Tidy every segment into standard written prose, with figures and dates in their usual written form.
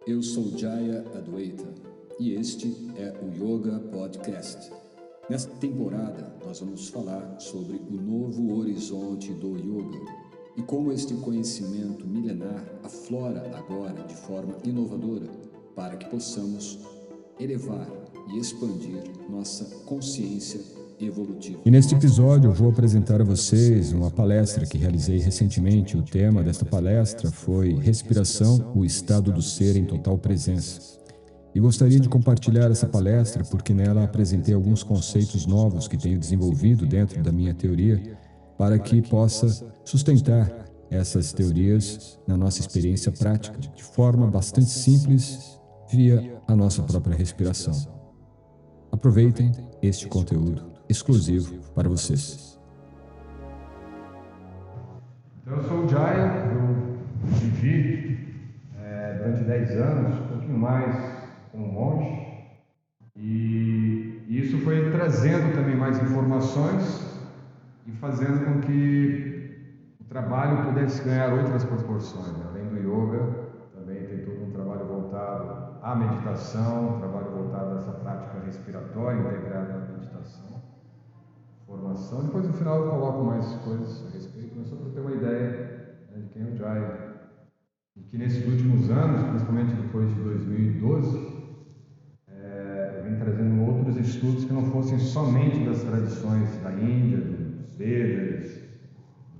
Eu sou Jaya Adwaita e este é o Yoga Podcast. Nesta temporada, nós vamos falar sobre o novo horizonte do yoga e como este conhecimento milenar aflora agora de forma inovadora para que possamos elevar e expandir nossa consciência evolutiva. E neste episódio eu vou apresentar a vocês uma palestra que realizei recentemente. O tema desta palestra foi Respiração, o estado do ser em total presença. E gostaria de compartilhar essa palestra porque nela apresentei alguns conceitos novos que tenho desenvolvido dentro da minha teoria para que possa sustentar essas teorias na nossa experiência prática de forma bastante simples via a nossa própria respiração. Aproveitem este conteúdo exclusivo para vocês. Então, eu sou o Jaya, eu vivi durante 10 anos, um pouquinho mais como monge, e isso foi trazendo também mais informações e fazendo com que o trabalho pudesse ganhar outras proporções. Além do yoga, também tem todo um trabalho voltado à meditação, um trabalho voltado a essa prática respiratória integrada à meditação, formação. Depois no final eu coloco mais coisas a respeito, mas só para ter uma ideia de quem é o Jaya. E que nesses últimos anos, principalmente depois de 2012, eu vim trazendo outros estudos que não fossem somente das tradições da Índia, dos Vedas,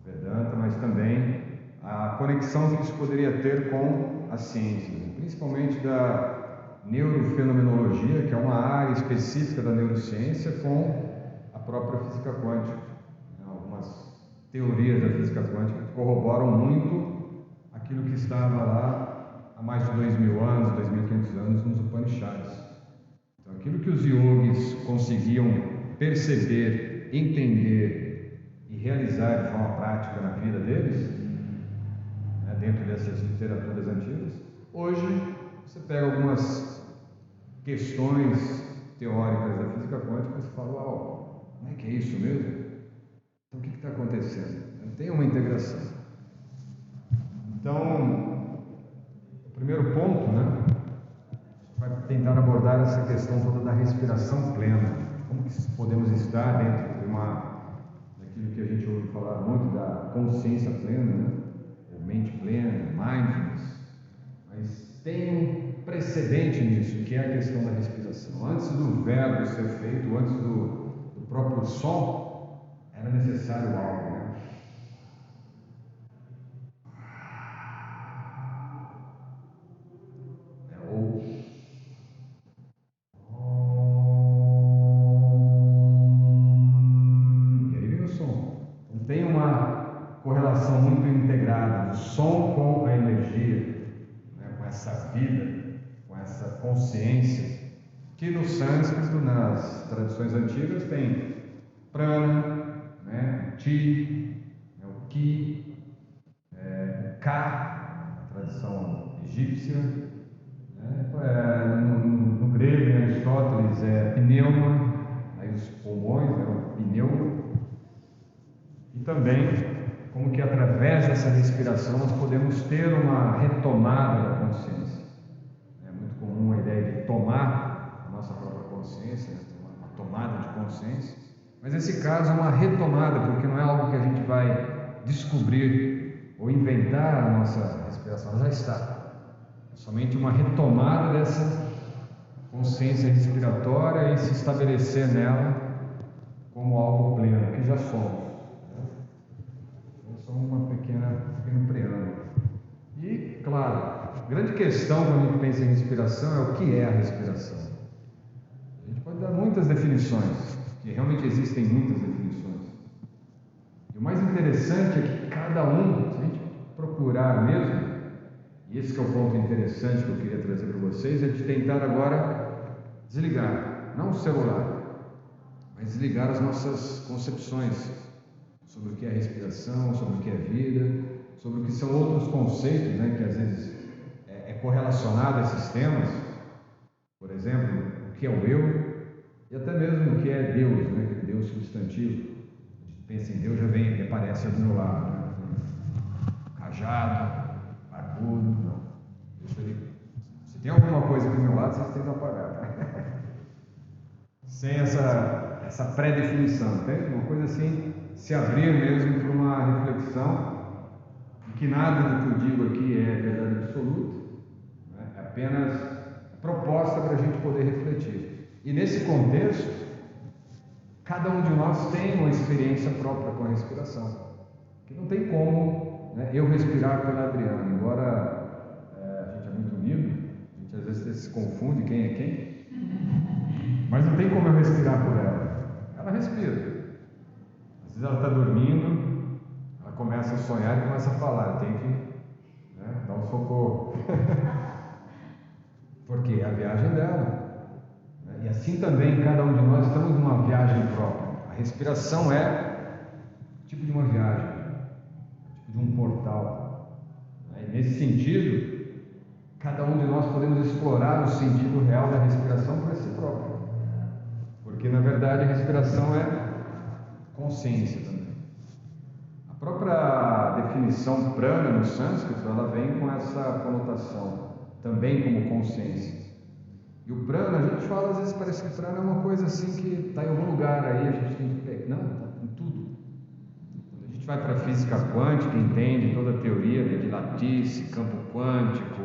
do Vedanta, mas também a conexão que isso poderia ter com as ciências, principalmente da neurofenomenologia, que é uma área específica da neurociência, com a própria física quântica. Algumas teorias da física quântica que corroboram muito aquilo que estava lá há mais de 2.000 anos, 2.500 anos nos Upanishads. Então, aquilo que os yogis conseguiam perceber, entender e realizar de forma prática na vida deles, dentro dessas literaturas antigas, hoje você pega algumas questões teóricas da física quântica e você fala, uau, como é que é isso mesmo? Então, o que está acontecendo? Tem uma integração. Então, o primeiro ponto, vai tentar abordar essa questão toda da respiração plena. Como que podemos estar dentro daquilo que a gente ouve falar muito da consciência plena, ou mente plena, mindfulness. Mas tem um precedente nisso, que é a questão da respiração. Antes do verbo ser feito, antes do próprio som, era necessário algo, Tem uma correlação muito integrada do som com a energia, com essa vida, com essa consciência, que no sânscrito, nas tradições antigas, tem prana, ti, o ki, o ka, a tradição egípcia, no grego, em Aristóteles, é pneuma, aí os pulmões, o pneu. E também, como que através dessa respiração nós podemos ter uma retomada da consciência. É muito comum a ideia de tomar a nossa própria consciência, uma tomada de consciência, mas nesse caso é uma retomada, porque não é algo que a gente vai descobrir ou inventar a nossa respiração, ela já está. É somente uma retomada dessa consciência respiratória e se estabelecer nela como algo pleno, que já somos. Só um pequeno preâmbulo. E, claro, a grande questão quando a gente pensa em respiração é o que é a respiração. A gente pode dar muitas definições, que realmente existem muitas definições. E o mais interessante é que cada um, se a gente procurar mesmo, e esse que é o ponto interessante que eu queria trazer para vocês, é de tentar agora desligar, não o celular, mas desligar as nossas concepções sobre o que é respiração, sobre o que é vida, sobre o que são outros conceitos, que às vezes é correlacionado a esses temas. Por exemplo, o que é o eu e até mesmo o que é Deus, aquele Deus substantivo. A gente pensa em Deus, já vem, ele aparece do meu lado, cajado, barbudo, não. Deixa ele se tem alguma coisa aqui do meu lado, vocês tentam apagar, tá? Sem essa pré-definição, entende? Uma coisa assim, se abrir mesmo para uma reflexão, de que nada do que eu digo aqui é verdade absoluta, né? É apenas proposta para a gente poder refletir. E nesse contexto, cada um de nós tem uma experiência própria com a respiração, que não tem como, né, eu respirar pela Adriana, embora a gente é muito unido, a gente às vezes se confunde quem é quem, mas não tem como eu respirar por ela. Ela respira. Às vezes ela está dormindo, ela começa a sonhar e começa a falar, eu tenho que, né, dar um socorro. Porque é a viagem dela. E assim também cada um de nós estamos numa viagem própria. A respiração é tipo de uma viagem, tipo de um portal. E nesse sentido, cada um de nós podemos explorar o sentido real da respiração para si próprio. Porque na verdade a respiração é consciência também. A própria definição prana no sânscrito, ela vem com essa conotação, também como consciência. E o prana, a gente fala, às vezes parece que prana é uma coisa assim que está em algum lugar aí, a gente tem que pegar. Não, está em tudo. Quando a gente vai para a física quântica, entende toda a teoria de lattice, campo quântico,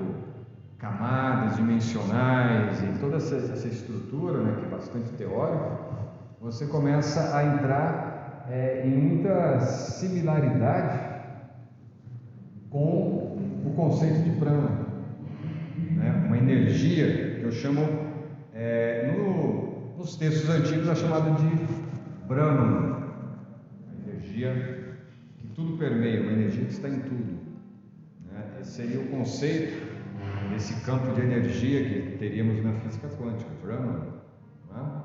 camadas dimensionais e toda essa estrutura, né, que é bastante teórica, você começa a entrar em muita similaridade com o conceito de prana, né? Uma energia que eu chamo, nos textos antigos, é chamada de Brahman, uma energia que tudo permeia, uma energia que está em tudo, né? Esse seria o conceito desse campo de energia que teríamos na física quântica, Brahman, né?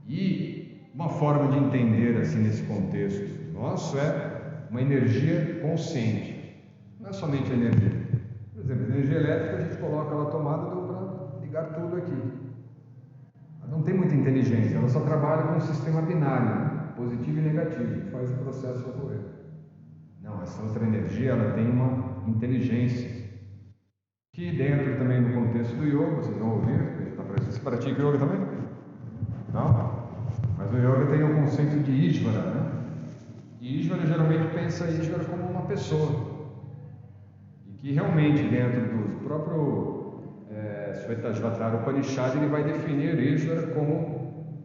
E uma forma de entender assim nesse contexto nosso é uma energia consciente, não é somente energia. Por exemplo, a energia elétrica a gente coloca ela tomada, deu para ligar tudo aqui. Ela não tem muita inteligência, ela só trabalha com um sistema binário, né? Positivo e negativo, que faz o processo ocorrer. Não, essa outra energia ela tem uma inteligência, que dentro também do contexto do yoga, vocês vão ouvir, você pratica yoga também? Não? Mas o yoga tem o conceito de Ishvara, né? E Ishvara geralmente pensa Ishvara como uma pessoa. E que realmente dentro do próprio Shvetashvatara Upanishad ele vai definir Ishvara como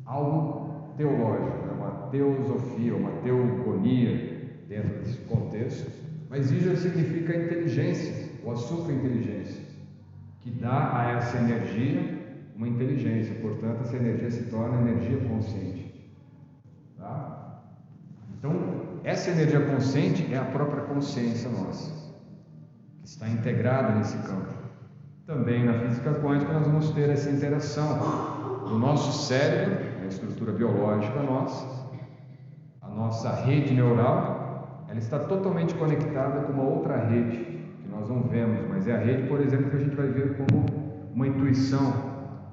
algo teológico, né? Uma teosofia, uma teogonia dentro desse contexto. Mas Ishvara significa inteligência, ou a superinteligência, que dá a essa energia uma inteligência, portanto essa energia se torna energia consciente, tá? Então essa energia consciente é a própria consciência nossa, que está integrada nesse campo. Também na física quântica nós vamos ter essa interação do nosso cérebro, a estrutura biológica nossa, a nossa rede neural, ela está totalmente conectada com uma outra rede que nós não vemos, mas é a rede, por exemplo, que a gente vai ver como uma intuição.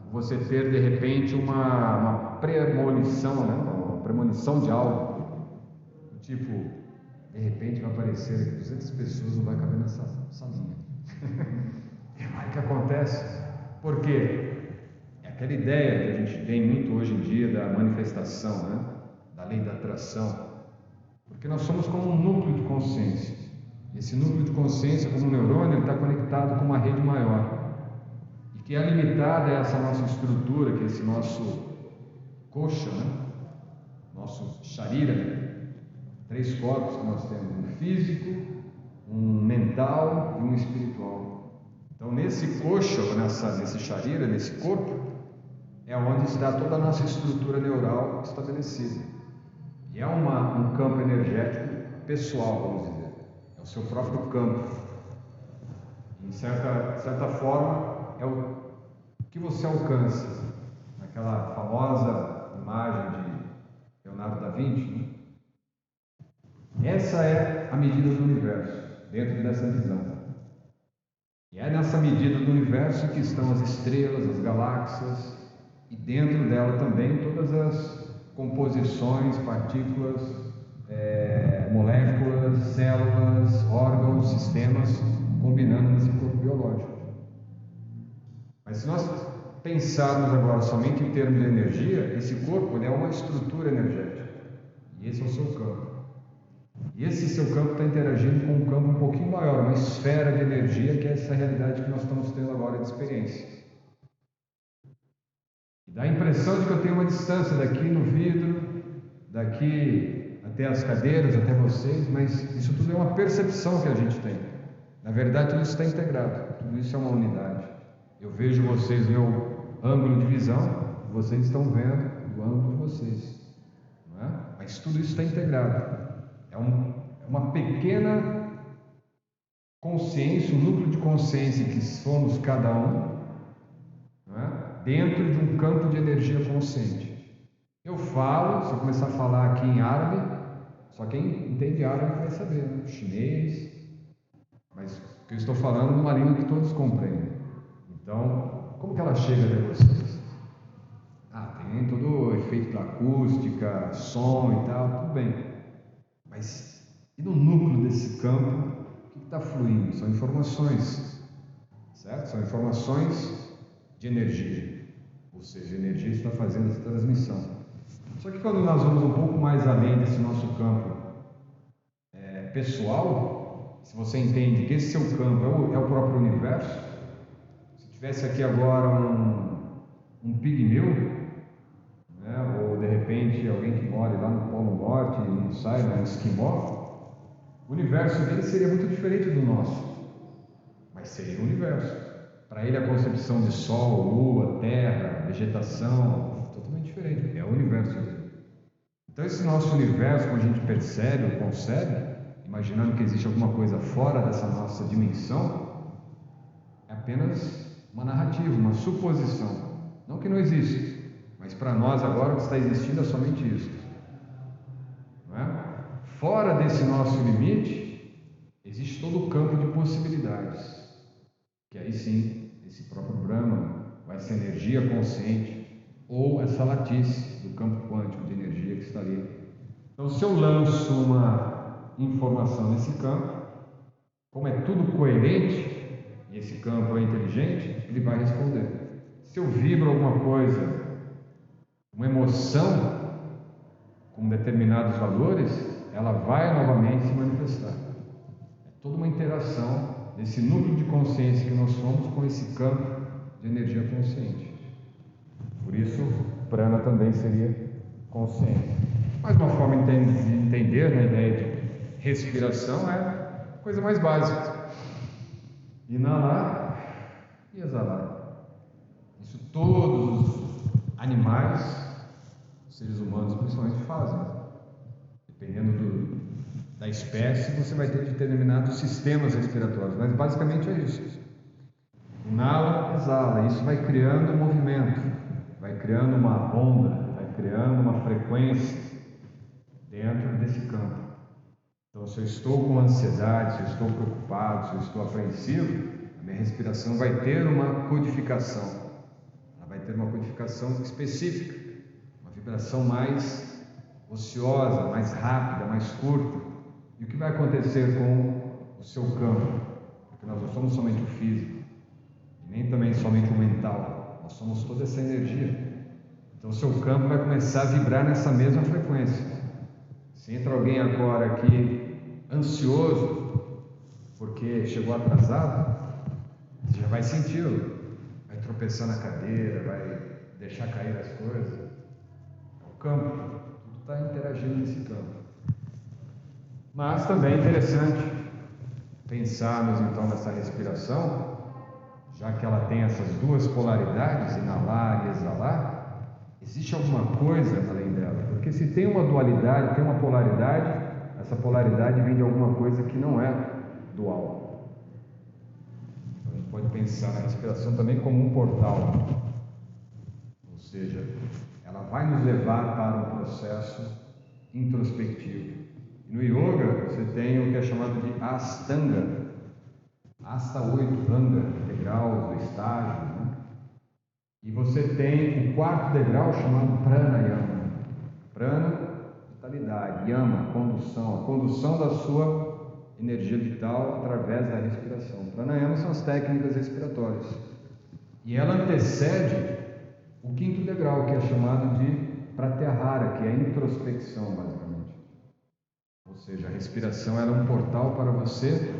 Você ter de repente uma premonição, né? Uma premonição de algo, tipo, de repente vai aparecer 200 pessoas, não vai caber nessa salinha. E aí o que acontece? Por quê? É aquela ideia que a gente tem muito hoje em dia da manifestação, né? Da lei da atração, porque nós somos como um núcleo de consciência. Esse núcleo de consciência, como um neurônio, ele está conectado com uma rede maior, que é limitada a essa nossa estrutura, que é esse nosso kosha, né? Nosso sharira, 3 corpos que nós temos, um físico, um mental e um espiritual. Então nesse kosha, nesse sharira, nesse corpo, é onde está toda a nossa estrutura neural estabelecida. E é um campo energético pessoal, vamos dizer, é o seu próprio campo. Em certa forma, é o que você alcança, naquela famosa imagem de Leonardo da Vinci, né? Essa é a medida do universo, dentro dessa visão. E é nessa medida do universo que estão as estrelas, as galáxias, e dentro dela também todas as composições, partículas, moléculas, células, órgãos, sistemas, combinando nesse corpo biológico. Mas se nós pensarmos agora somente em termos de energia, esse corpo ele é uma estrutura energética. E esse é o seu campo. E esse seu campo está interagindo com um campo um pouquinho maior, uma esfera de energia, que é essa realidade que nós estamos tendo agora de experiência. E dá a impressão de que eu tenho uma distância daqui no vidro, daqui até as cadeiras, até vocês, mas isso tudo é uma percepção que a gente tem. Na verdade, tudo isso está integrado, tudo isso é uma unidade. Eu vejo vocês no meu ângulo de visão, vocês estão vendo o ângulo de vocês, não é? Mas tudo isso está integrado. É uma pequena consciência, um núcleo de consciência que somos cada um, não é? Dentro de um campo de energia consciente. Eu falo, se eu começar a falar aqui em árabe, só quem entende árabe vai saber, né? Chinês, mas o que eu estou falando numa língua que todos compreendem. Então, como que ela chega até vocês? Tem todo o efeito da acústica, som e tal, tudo bem. Mas e no núcleo desse campo, o que está fluindo? São informações, certo? São informações de energia, ou seja, a energia está fazendo essa transmissão. Só que quando nós vamos um pouco mais além desse nosso campo pessoal, se você entende que esse seu campo é o próprio universo, se tivesse aqui agora um pigmeu, né, ou de repente alguém que mora lá no Polo Norte e não sai, um esquimó, o universo dele seria muito diferente do nosso, mas seria o universo. Para ele a concepção de Sol, Lua, Terra, vegetação, totalmente diferente, é o universo dele. Então esse nosso universo, quando a gente percebe ou concebe, imaginando que existe alguma coisa fora dessa nossa dimensão, é apenas uma narrativa, uma suposição, não que não existe. Mas para nós agora o que está existindo é somente isso. Não é? Fora desse nosso limite, existe todo o campo de possibilidades. Que aí sim, esse próprio Brahman, ou essa energia consciente, ou essa latice do campo quântico de energia que está ali. Então se eu lanço uma informação nesse campo, como é tudo coerente, e esse campo é inteligente, ele vai responder. Se eu vibro alguma coisa, uma emoção com determinados valores, ela vai novamente se manifestar. É toda uma interação desse núcleo de consciência que nós somos com esse campo de energia consciente. Por isso, prana também seria consciência. Mas uma forma de entender na ideia de respiração é a coisa mais básica. Inalar e exalar. Isso todos os animais, seres humanos principalmente, fazem. Dependendo da espécie, você vai ter determinados sistemas respiratórios, mas basicamente é isso. Inala, exala, isso vai criando um movimento, vai criando uma onda, vai criando uma frequência dentro desse campo. Então, se eu estou com ansiedade, se eu estou preocupado, se eu estou apreensivo, a minha respiração vai ter uma codificação. Ela vai ter uma codificação específica, uma vibração mais ociosa, mais rápida, mais curta. E o que vai acontecer com o seu campo? Porque nós não somos somente o físico, e nem também somente o mental, nós somos toda essa energia. Então o seu campo vai começar a vibrar nessa mesma frequência. Se entra alguém agora aqui ansioso, porque chegou atrasado, você já vai sentir, vai tropeçar na cadeira, vai deixar cair as coisas. É o campo, tudo está interagindo nesse campo. Mas também é interessante pensarmos então nessa respiração, já que ela tem essas duas polaridades, inalar e exalar, existe alguma coisa além dela, porque se tem uma dualidade, tem uma polaridade, essa polaridade vem de alguma coisa que não é dual. Então, a gente pode pensar na respiração também como um portal, ou seja, ela vai nos levar para um processo introspectivo. No yoga, você tem o que é chamado de Astanga. Asta 8, anga, degraus, o estágio, né? E você tem o quarto degrau chamado Pranayama. Prana, vitalidade, Yama, condução, a condução da sua energia vital através da respiração. Pranayama são as técnicas respiratórias. E ela antecede o quinto degrau, que é chamado de pratyahara, que é a introspecção, basicamente. Ou seja, a respiração era um portal para você,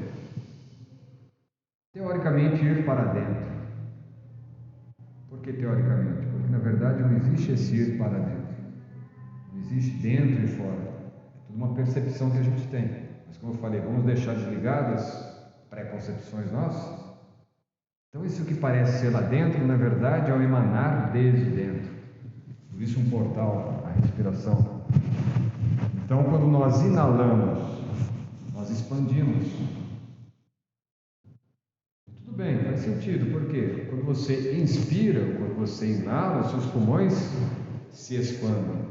teoricamente, ir para dentro. Por que teoricamente? Porque, na verdade, não existe esse ir para dentro. Não existe dentro e fora. É tudo uma percepção que a gente tem. Mas, como eu falei, vamos deixar desligadas pré-concepções nossas. Então, isso que parece ser lá dentro, na verdade, é o emanar desde dentro. Por isso, um portal, a respiração. Então, quando nós inalamos, nós expandimos. Tudo bem, faz sentido. Por quê? Quando você inspira, quando você inala, os seus pulmões se expandem.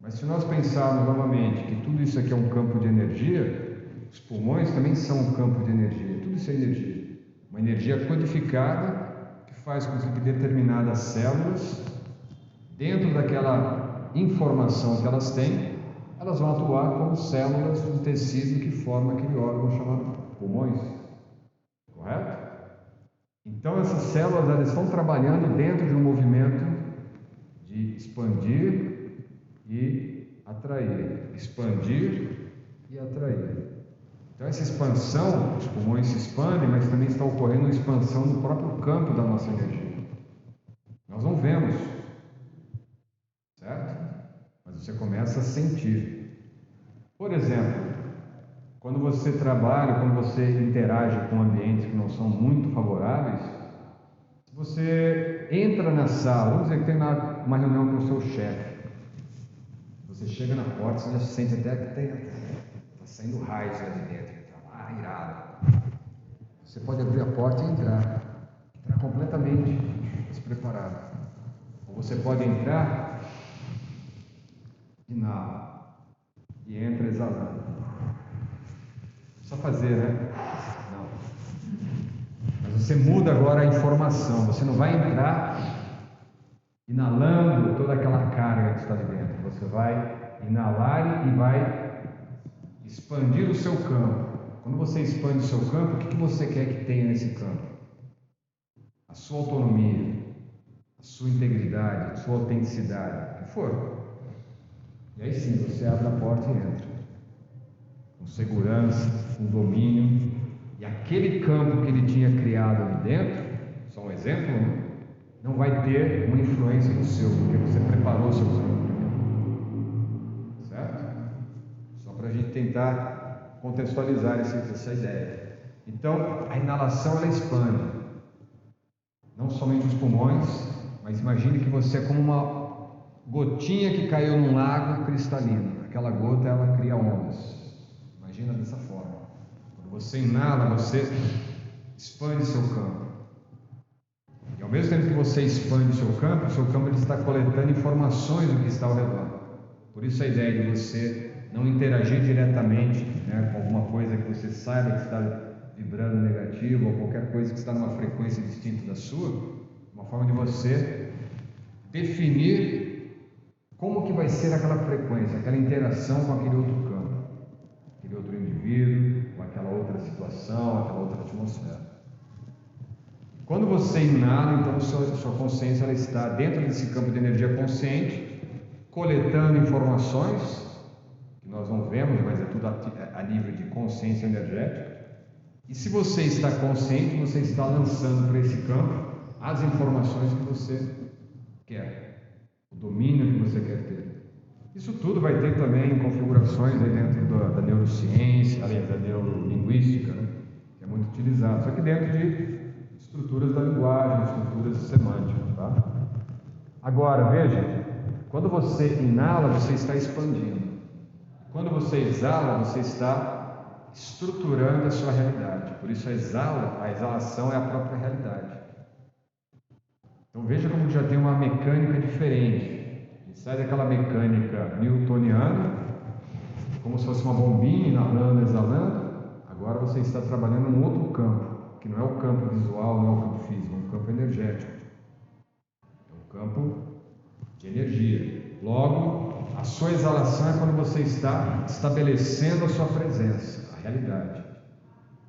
Mas se nós pensarmos novamente que tudo isso aqui é um campo de energia, os pulmões também são um campo de energia. Tudo isso é energia. Uma energia codificada que faz com que determinadas células, dentro daquela informação que elas têm, elas vão atuar como células do tecido que forma aquele órgão chamado pulmões. Correto? Então essas células elas estão trabalhando dentro de um movimento de expandir e atrair. Expandir e atrair. Então essa expansão, os pulmões se expandem, mas também está ocorrendo uma expansão no próprio campo da nossa energia. Nós não vemos, certo? Mas você começa a sentir. Por exemplo, quando você trabalha, quando você interage com ambientes que não são muito favoráveis, se você entra na sala, vamos dizer que tem uma reunião com o seu chefe, você chega na porta, você já sente até que está saindo raios lá de dentro, ele está lá irado. Você pode abrir a porta e entrar completamente despreparado. Ou você pode entrar, inala e entra exalando. Só fazer, né? Não. Mas você muda agora a informação. Você não vai entrar inalando toda aquela carga que está ali dentro. Você vai inalar e vai expandir o seu campo. Quando você expande o seu campo, o que você quer que tenha nesse campo? A sua autonomia, a sua integridade, a sua autenticidade, o que for. E aí sim, você abre a porta e entra. Com segurança, com domínio. E aquele campo que ele tinha criado ali dentro, só um exemplo, né? Não vai ter uma influência no seu, porque você preparou o seu campo. Certo? Só para a gente tentar contextualizar essa ideia. Então, a inalação ela expande. Não somente os pulmões, mas imagine que você é como uma gotinha que caiu num lago cristalino. Aquela gota ela cria ondas. Imagina dessa forma. Quando você inala, você expande seu campo. E ao mesmo tempo que você expande o seu campo ele está coletando informações do que está ao redor. Por isso a ideia de você não interagir diretamente, né, com alguma coisa que você saiba que está vibrando negativo ou qualquer coisa que está numa frequência distinta da sua, uma forma de você definir como que vai ser aquela frequência, aquela interação com aquele outro campo, aquele outro indivíduo, com aquela outra situação, aquela outra atmosfera. Quando você inala, então sua consciência ela está dentro desse campo de energia consciente, coletando informações que nós não vemos, mas é tudo a nível de consciência energética. E se você está consciente, você está lançando para esse campo as informações que você quer, o domínio que você quer ter. Isso tudo vai ter também configurações aí dentro da neurociência, além da neurolinguística, né, que é muito utilizado, só que dentro de estruturas da linguagem, estruturas semânticas, tá? Agora, veja, quando você inala, você está expandindo. Quando você exala, você está estruturando a sua realidade. Por isso a exalação é a própria realidade. Então veja como já tem uma mecânica diferente. A gente sai daquela mecânica newtoniana, como se fosse uma bombinha, inalando, exalando. Agora você está trabalhando num outro campo, que não é o campo visual, não é o campo físico, é um campo energético. É um campo de energia. Logo, a sua exalação é quando você está estabelecendo a sua presença, a realidade.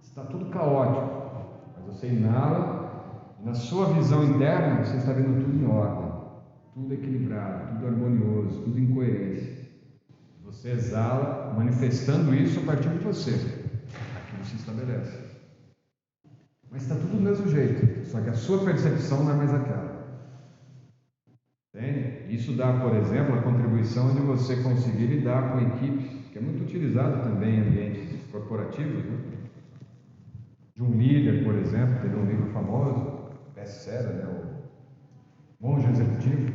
Está tudo caótico, mas você inala Na sua visão interna, você está vendo tudo em ordem, tudo equilibrado, tudo harmonioso, tudo em coerência. Você exala, manifestando isso a partir de você. Aquilo se estabelece. Mas está tudo do mesmo jeito, só que a sua percepção não é mais aquela. Entende? Isso dá, por exemplo, a contribuição de você conseguir lidar com equipes, que é muito utilizado também em ambientes corporativos, né? De um líder, por exemplo, teve um livro famoso, best-seller, né? O Monge Executivo.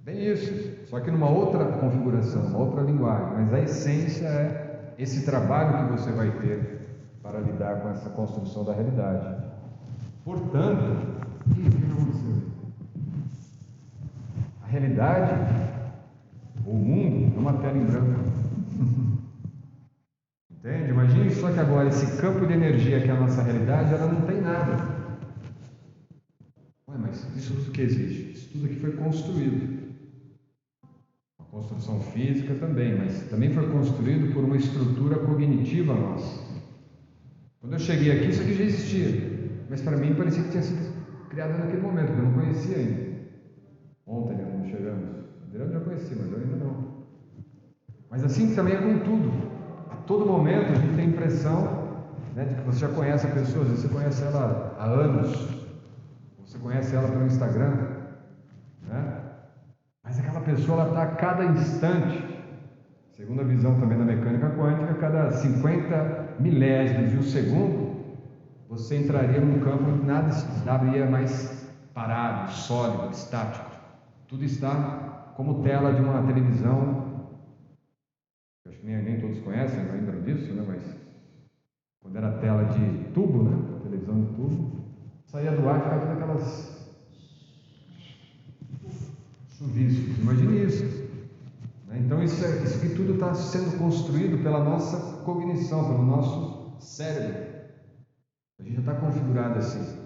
Bem isso, só que numa outra configuração, uma outra linguagem, mas a essência é esse trabalho que você vai ter para lidar com essa construção da realidade. Portanto, a realidade, ou o mundo, é uma tela em branco. Entende? Imagine só que agora esse campo de energia que é a nossa realidade, ela não tem nada. Ué, mas isso tudo que existe, isso tudo aqui foi construído. A construção física também, mas também foi construído por uma estrutura cognitiva nossa. Quando eu cheguei aqui, isso aqui já existia, mas para mim parecia que tinha sido criado naquele momento, porque eu não conhecia ainda. Ontem, né, quando chegamos, eu já conhecia, mas eu ainda não. Mas assim também é com tudo. A todo momento a gente tem a impressão, né, de que você já conhece a pessoa, às vezes você conhece ela há anos, você conhece ela pelo Instagram, né? Mas aquela pessoa está a cada instante, segundo a visão também da mecânica quântica, a cada 50 milésimos de um segundo, você entraria num campo onde nada estaria mais parado, sólido, estático. Tudo está como tela de uma televisão. Acho que nem todos conhecem, não lembram disso, né? Mas quando era tela de tubo, né? Televisão de tubo, saía do ar e ficava todas aquelas chuviscos. Imagine isso. Então isso aqui tudo está sendo construído pela nossa cognição, pelo nosso cérebro. A gente já está configurado assim.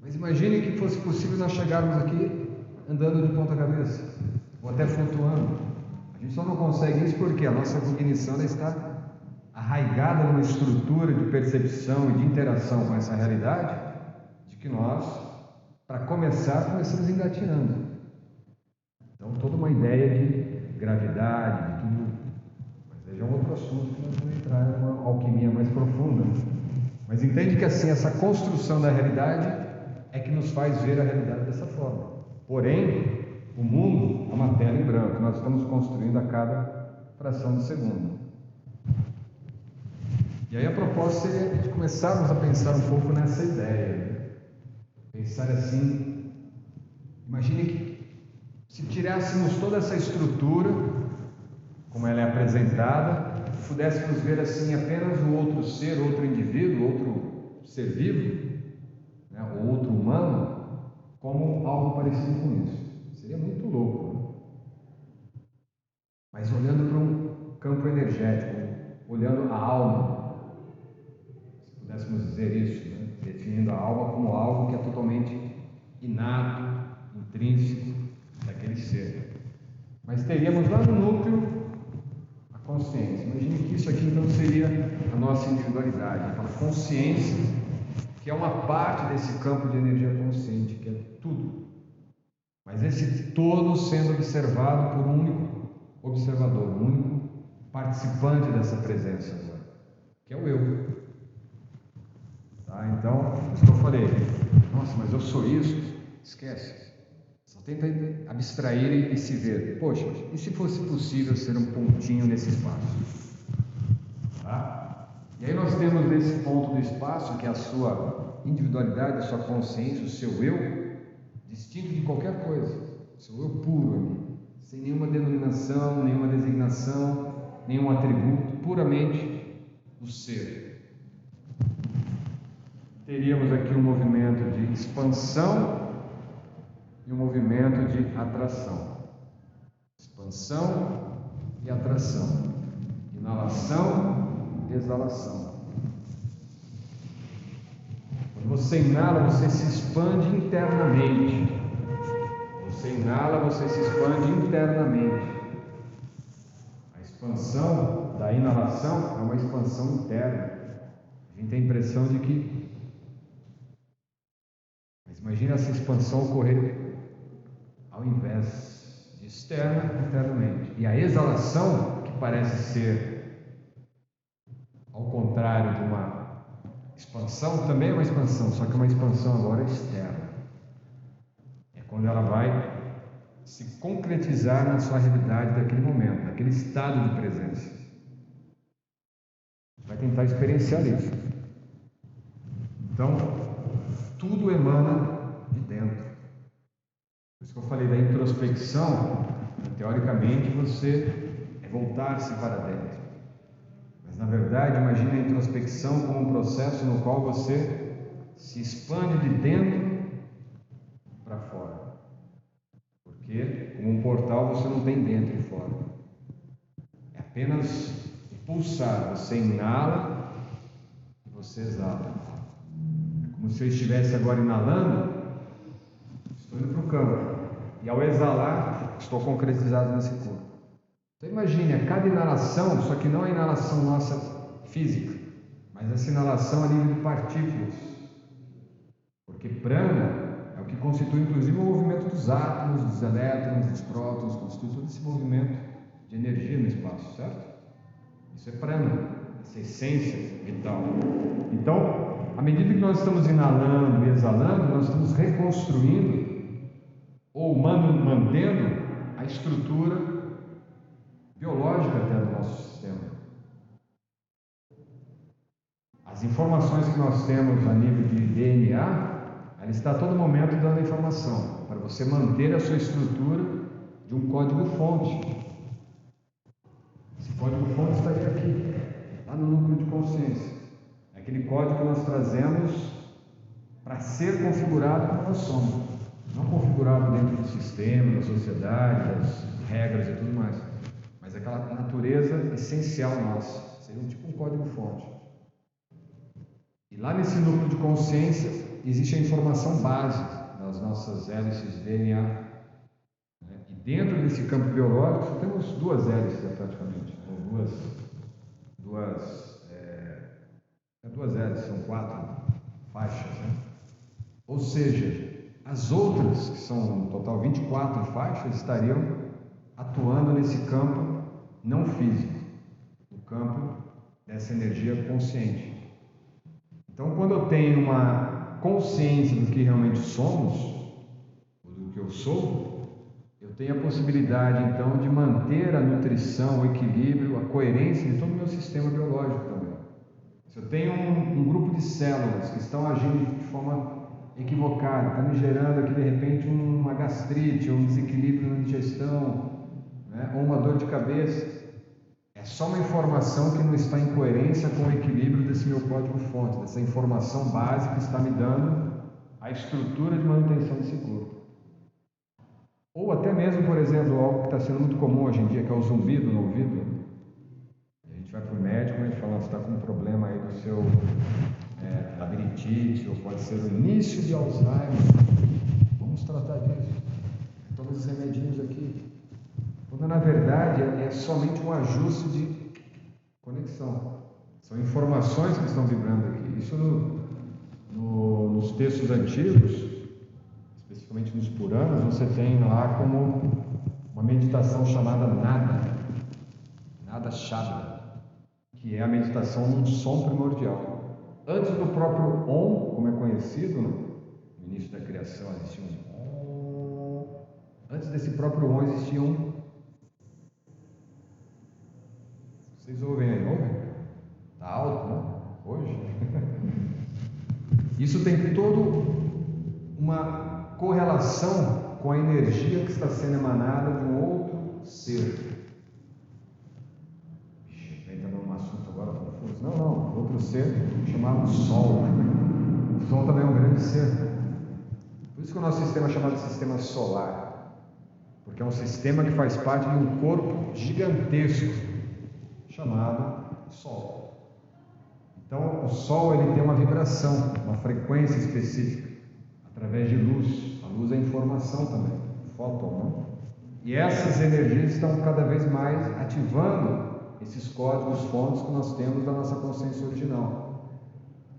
Mas imagine que fosse possível nós chegarmos aqui andando de ponta cabeça, ou até flutuando. A gente só não consegue isso porque a nossa cognição ela está arraigada numa estrutura de percepção e de interação com essa realidade, de que nós, para começar, começamos engatinhando. Então, toda uma ideia de gravidade, de tudo. Mas aí já é um outro assunto que nós vamos entrar em uma alquimia mais profunda. Mas entende que assim, essa construção da realidade é que nos faz ver a realidade dessa forma. Porém, o mundo é uma tela em branco, nós estamos construindo a cada fração de segundo. E aí a proposta seria de começarmos a pensar um pouco nessa ideia. Né? Pensar assim, imagine que se tirássemos toda essa estrutura, como ela é apresentada, pudéssemos ver assim apenas o outro ser, outro indivíduo, outro ser vivo, né, o outro humano, como algo parecido com isso. Seria muito louco, né? Mas olhando para um campo energético, olhando a alma, se pudéssemos dizer isso, né, definindo a alma como algo que é totalmente inato, intrínseco daquele ser. Mas teríamos lá no núcleo a consciência. Imagine que isso aqui então seria a nossa individualidade, aquela consciência que é uma parte desse campo de energia consciente, que é tudo. Mas esse todo sendo observado por um único observador, um único participante dessa presença agora, que é o eu. Tá? Então, isso que eu falei, nossa, mas eu sou isso? Esquece. Só tenta abstrair e se ver. Poxa, e se fosse possível ser um pontinho nesse espaço? Tá? E aí nós temos nesse ponto do espaço, que é a sua individualidade, a sua consciência, o seu eu, distinto de qualquer coisa, o seu eu puro ali, sem nenhuma denominação, nenhuma designação, nenhum atributo, puramente o ser. Teríamos aqui um movimento de expansão e um movimento de atração. Expansão e atração. Inalação e exalação. Quando você inala, você se expande internamente. Você inala, você se expande internamente. A expansão da inalação é uma expansão interna. A gente tem a impressão de que Mas imagine essa expansão ocorrer ao invés de externa, internamente. E a exalação, que parece ser ao contrário de uma expansão, também é uma expansão, só que é uma expansão agora externa. É quando ela vai se concretizar na sua realidade daquele momento, daquele estado de presença. Vai tentar experienciar isso. Então, tudo emana de dentro. Por isso que eu falei da introspecção, teoricamente você é voltar-se para dentro. Mas na verdade, imagine a introspecção como um processo no qual você se expande de dentro para fora. Porque, como um portal, você não tem dentro e fora. É apenas pulsar. Você inala e você exala. É como se eu estivesse agora inalando, estou indo para o campo. E ao exalar, estou concretizado nesse corpo. Então imagine, a cada inalação, só que não a inalação nossa física, mas essa inalação a nível de partículas. Porque prana é o que constitui, inclusive, o movimento dos átomos, dos elétrons, dos prótons, constitui todo esse movimento de energia no espaço, certo? Isso é prana, essa essência vital. Então, à medida que nós estamos inalando e exalando, nós estamos reconstruindo ou mantendo a estrutura biológica até do nosso sistema. As informações que nós temos a nível de DNA, ela está a todo momento dando informação para você manter a sua estrutura de um código-fonte. Esse código-fonte estaria aqui, lá no núcleo de consciência. É aquele código que nós trazemos para ser configurado como nós somos. Não configurado dentro do sistema, da sociedade, das regras e tudo mais. Mas aquela natureza essencial nossa. Seria tipo um código-fonte. E lá nesse núcleo de consciência existe a informação base das nossas hélices de DNA. E dentro desse campo biológico só temos duas hélices praticamente. Ou duas hélices, são 4 faixas. Ou seja, as outras, que são no total 24 faixas, estariam atuando nesse campo não físico, no campo dessa energia consciente. Então, quando eu tenho uma consciência do que realmente somos, ou do que eu sou, eu tenho a possibilidade, então, de manter a nutrição, o equilíbrio, a coerência de todo o meu sistema biológico também. Se eu tenho um grupo de células que estão agindo de forma equivocada, está me gerando aqui, de repente, uma gastrite, ou um desequilíbrio na digestão, né, ou uma dor de cabeça, é só uma informação que não está em coerência com o equilíbrio desse meu código-fonte, dessa informação básica que está me dando a estrutura de manutenção desse corpo. Ou até mesmo, por exemplo, algo que está sendo muito comum hoje em dia, que é o zumbido no ouvido. A gente vai para o médico e a gente fala, você está com um problema aí do seu labirintite, ou pode ser o início de Alzheimer. Vamos tratar disso. Toma esses remedinhos aqui. Quando na verdade é somente um ajuste de conexão. São informações que estão vibrando aqui. Isso nos textos antigos, especificamente nos Puranas, você tem lá como uma meditação chamada Nada Shabda, que é a meditação num som primordial. Antes do próprio Om, como é conhecido, né? No início da criação existia um Om. Antes desse próprio Om existia um. Vocês ouvem aí? Ouvem? Está alto, né? Hoje. Isso tem toda uma correlação com a energia que está sendo emanada de um outro ser. Entra num assunto agora confuso. Não. Outro ser chamado Sol. O Sol também é um grande ser. Por isso que o nosso sistema é chamado sistema solar. Porque é um sistema que faz parte de um corpo gigantesco chamado Sol. Então, o Sol ele tem uma vibração, uma frequência específica, através de luz. A luz é informação também, fóton, né? E essas energias estão cada vez mais ativando esses códigos fontes que nós temos da nossa consciência original,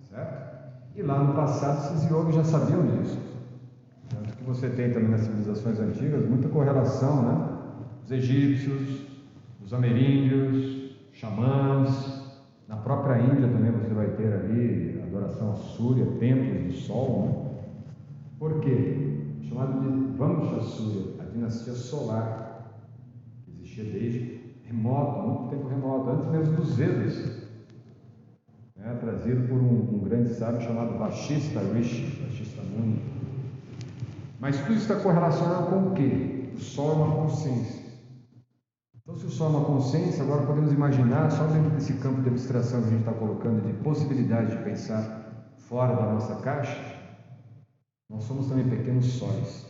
certo? E lá no passado esses yogis já sabiam disso. você tem também nas civilizações antigas muita correlação, né? Os egípcios, os ameríndios, xamãs. Na própria Índia também você vai ter ali adoração a Súria, templos do sol, né? Por quê? Chamado de Vamsa-Súria, a dinastia solar, que existia desde remoto, muito tempo remoto, antes mesmo dos Vedas, né? Trazido por um grande sábio chamado Vashista Rishi, Vashista Muni. Mas tudo está correlacionado com o quê? O sol é uma consciência. Então, se o sol é uma consciência, agora podemos imaginar, só dentro desse campo de abstração que a gente está colocando, de possibilidade de pensar fora da nossa caixa, nós somos também pequenos sóis.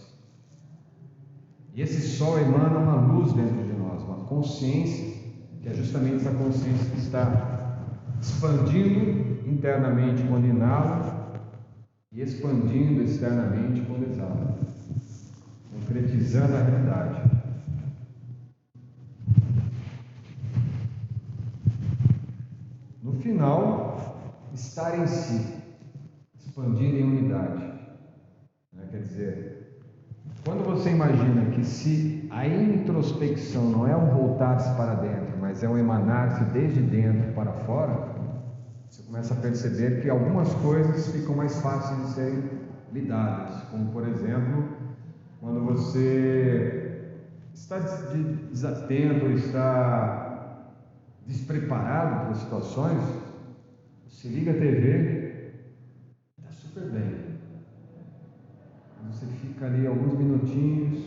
E esse sol emana uma luz dentro de nós, uma consciência, que é justamente essa consciência que está expandindo internamente quando inala e expandindo externamente quando exala, concretizando a realidade. No final, estar em si, expandir em unidade. Quer dizer, quando você imagina que se a introspecção não é um voltar-se para dentro, mas é um emanar-se desde dentro para fora, você começa a perceber que algumas coisas ficam mais fáceis de serem lidadas, como por exemplo, quando você está desatento ou está despreparado para as situações, você liga a TV, está super bem. Você fica ali alguns minutinhos,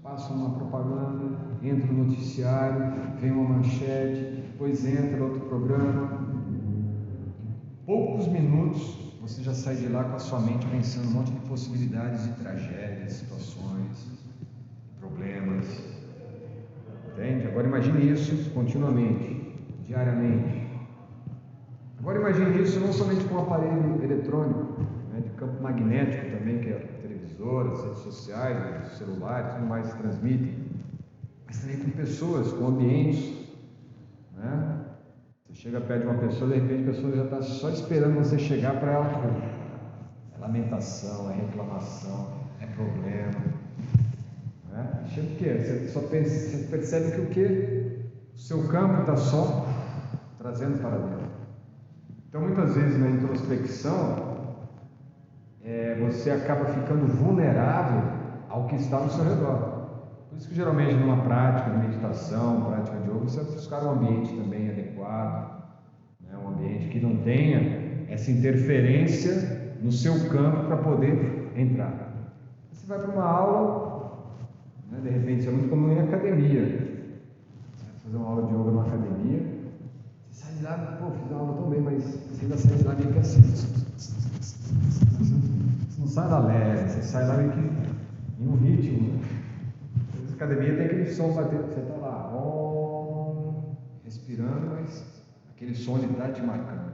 passa uma propaganda, entra no noticiário, vem uma manchete, depois entra outro programa. Em poucos minutos você já sai de lá com a sua mente pensando um monte de possibilidades de tragédias, situações, problemas. Entende? Agora imagine isso continuamente, diariamente. Agora imagine isso não somente com um aparelho eletrônico, né, de campo magnético também, que é televisores, redes sociais, os celulares, tudo mais que transmitem, mas também com pessoas, com ambientes, né? Você chega perto de uma pessoa, de repente a pessoa já está só esperando você chegar para ela. É lamentação, é reclamação, é problema, né? Chega o quê? Você percebe que o quê? O seu campo está só trazendo para dentro. Então muitas vezes na introspecção você acaba ficando vulnerável ao que está ao seu redor. Por isso que geralmente numa prática de meditação, prática de yoga, você vai buscar um ambiente também adequado, né? Um ambiente que não tenha essa interferência no seu campo para poder entrar. Você vai para uma aula, né? De repente isso é muito comum em academia. Você vai fazer uma aula de yoga numa academia, você sai de lá, pô, fiz a aula tão bem, mas você ainda sai de lá meio que assim. Você não sai lá leve, você sai lá meio que em um ritmo, né? A academia tem aquele som batendo, você está lá, respirando, mas aquele som ele está te marcando.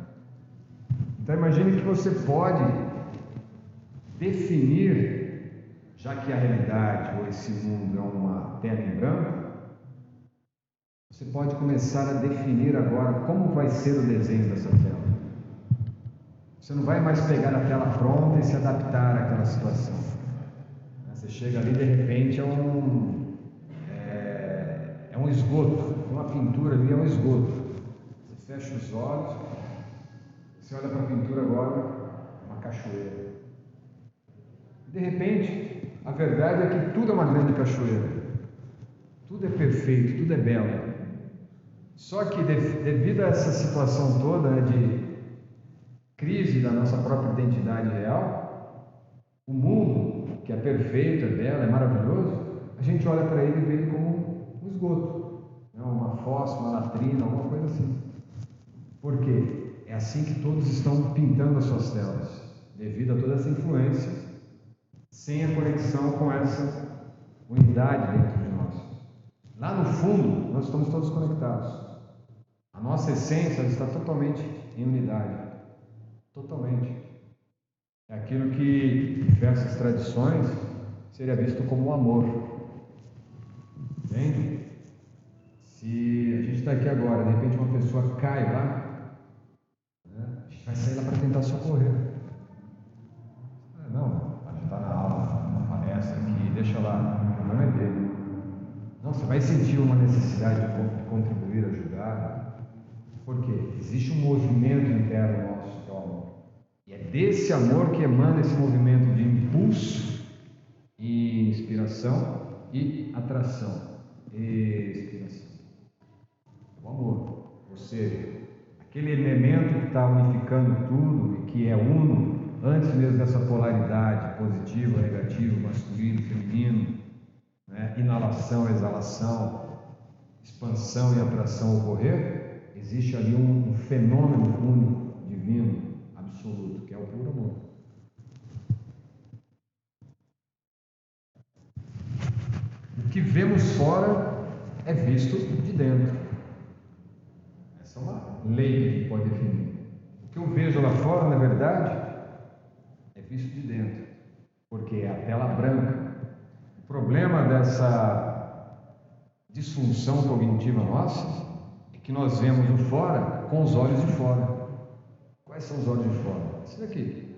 Então imagine que você pode definir, já que a realidade ou esse mundo é uma tela em branco, você pode começar a definir agora como vai ser o desenho dessa tela. Você não vai mais pegar a tela pronta e se adaptar àquela situação. Você chega ali, de repente, é um esgoto, uma pintura ali é um esgoto. Você fecha os olhos, você olha para a pintura agora, uma cachoeira. De repente, a verdade é que tudo é uma grande cachoeira. Tudo é perfeito, tudo é belo. Só que devido a essa situação toda, né, de crise da nossa própria identidade real, o mundo, que é perfeito, é belo, é maravilhoso, a gente olha para ele e vê ele como um esgoto, né, uma fossa, uma latrina, alguma coisa assim. Por quê? É assim que todos estão pintando as suas telas, devido a toda essa influência, sem a conexão com essa unidade dentro de nós. Lá no fundo, nós estamos todos conectados. A nossa essência está totalmente em unidade. Totalmente. É aquilo que, em diversas tradições, seria visto como o amor. Entende? Se a gente está aqui agora, de repente uma pessoa cai lá, né, a gente vai sair lá para tentar socorrer. Não, a gente está na aula, numa palestra, Então você vai sentir uma necessidade de contribuir, ajudar, porque existe um movimento interno nosso, que é o amor. E é desse amor que emana esse movimento de impulso e inspiração e atração. Expiração. O amor. Ou seja, aquele elemento que está unificando tudo e que é uno, antes mesmo dessa polaridade positiva, negativa, masculino, feminino, né? Inalação, exalação, expansão e atração ocorrer, existe ali um fenômeno único, divino, absoluto, que é o puro amor. O que vemos fora é visto de dentro. Essa é uma lei que a gente pode definir. O que eu vejo lá fora, na verdade, é visto de dentro, porque é a tela branca. O problema dessa disfunção cognitiva nossa é que nós vemos o fora com os olhos de fora. Quais são os olhos de fora? Esse daqui.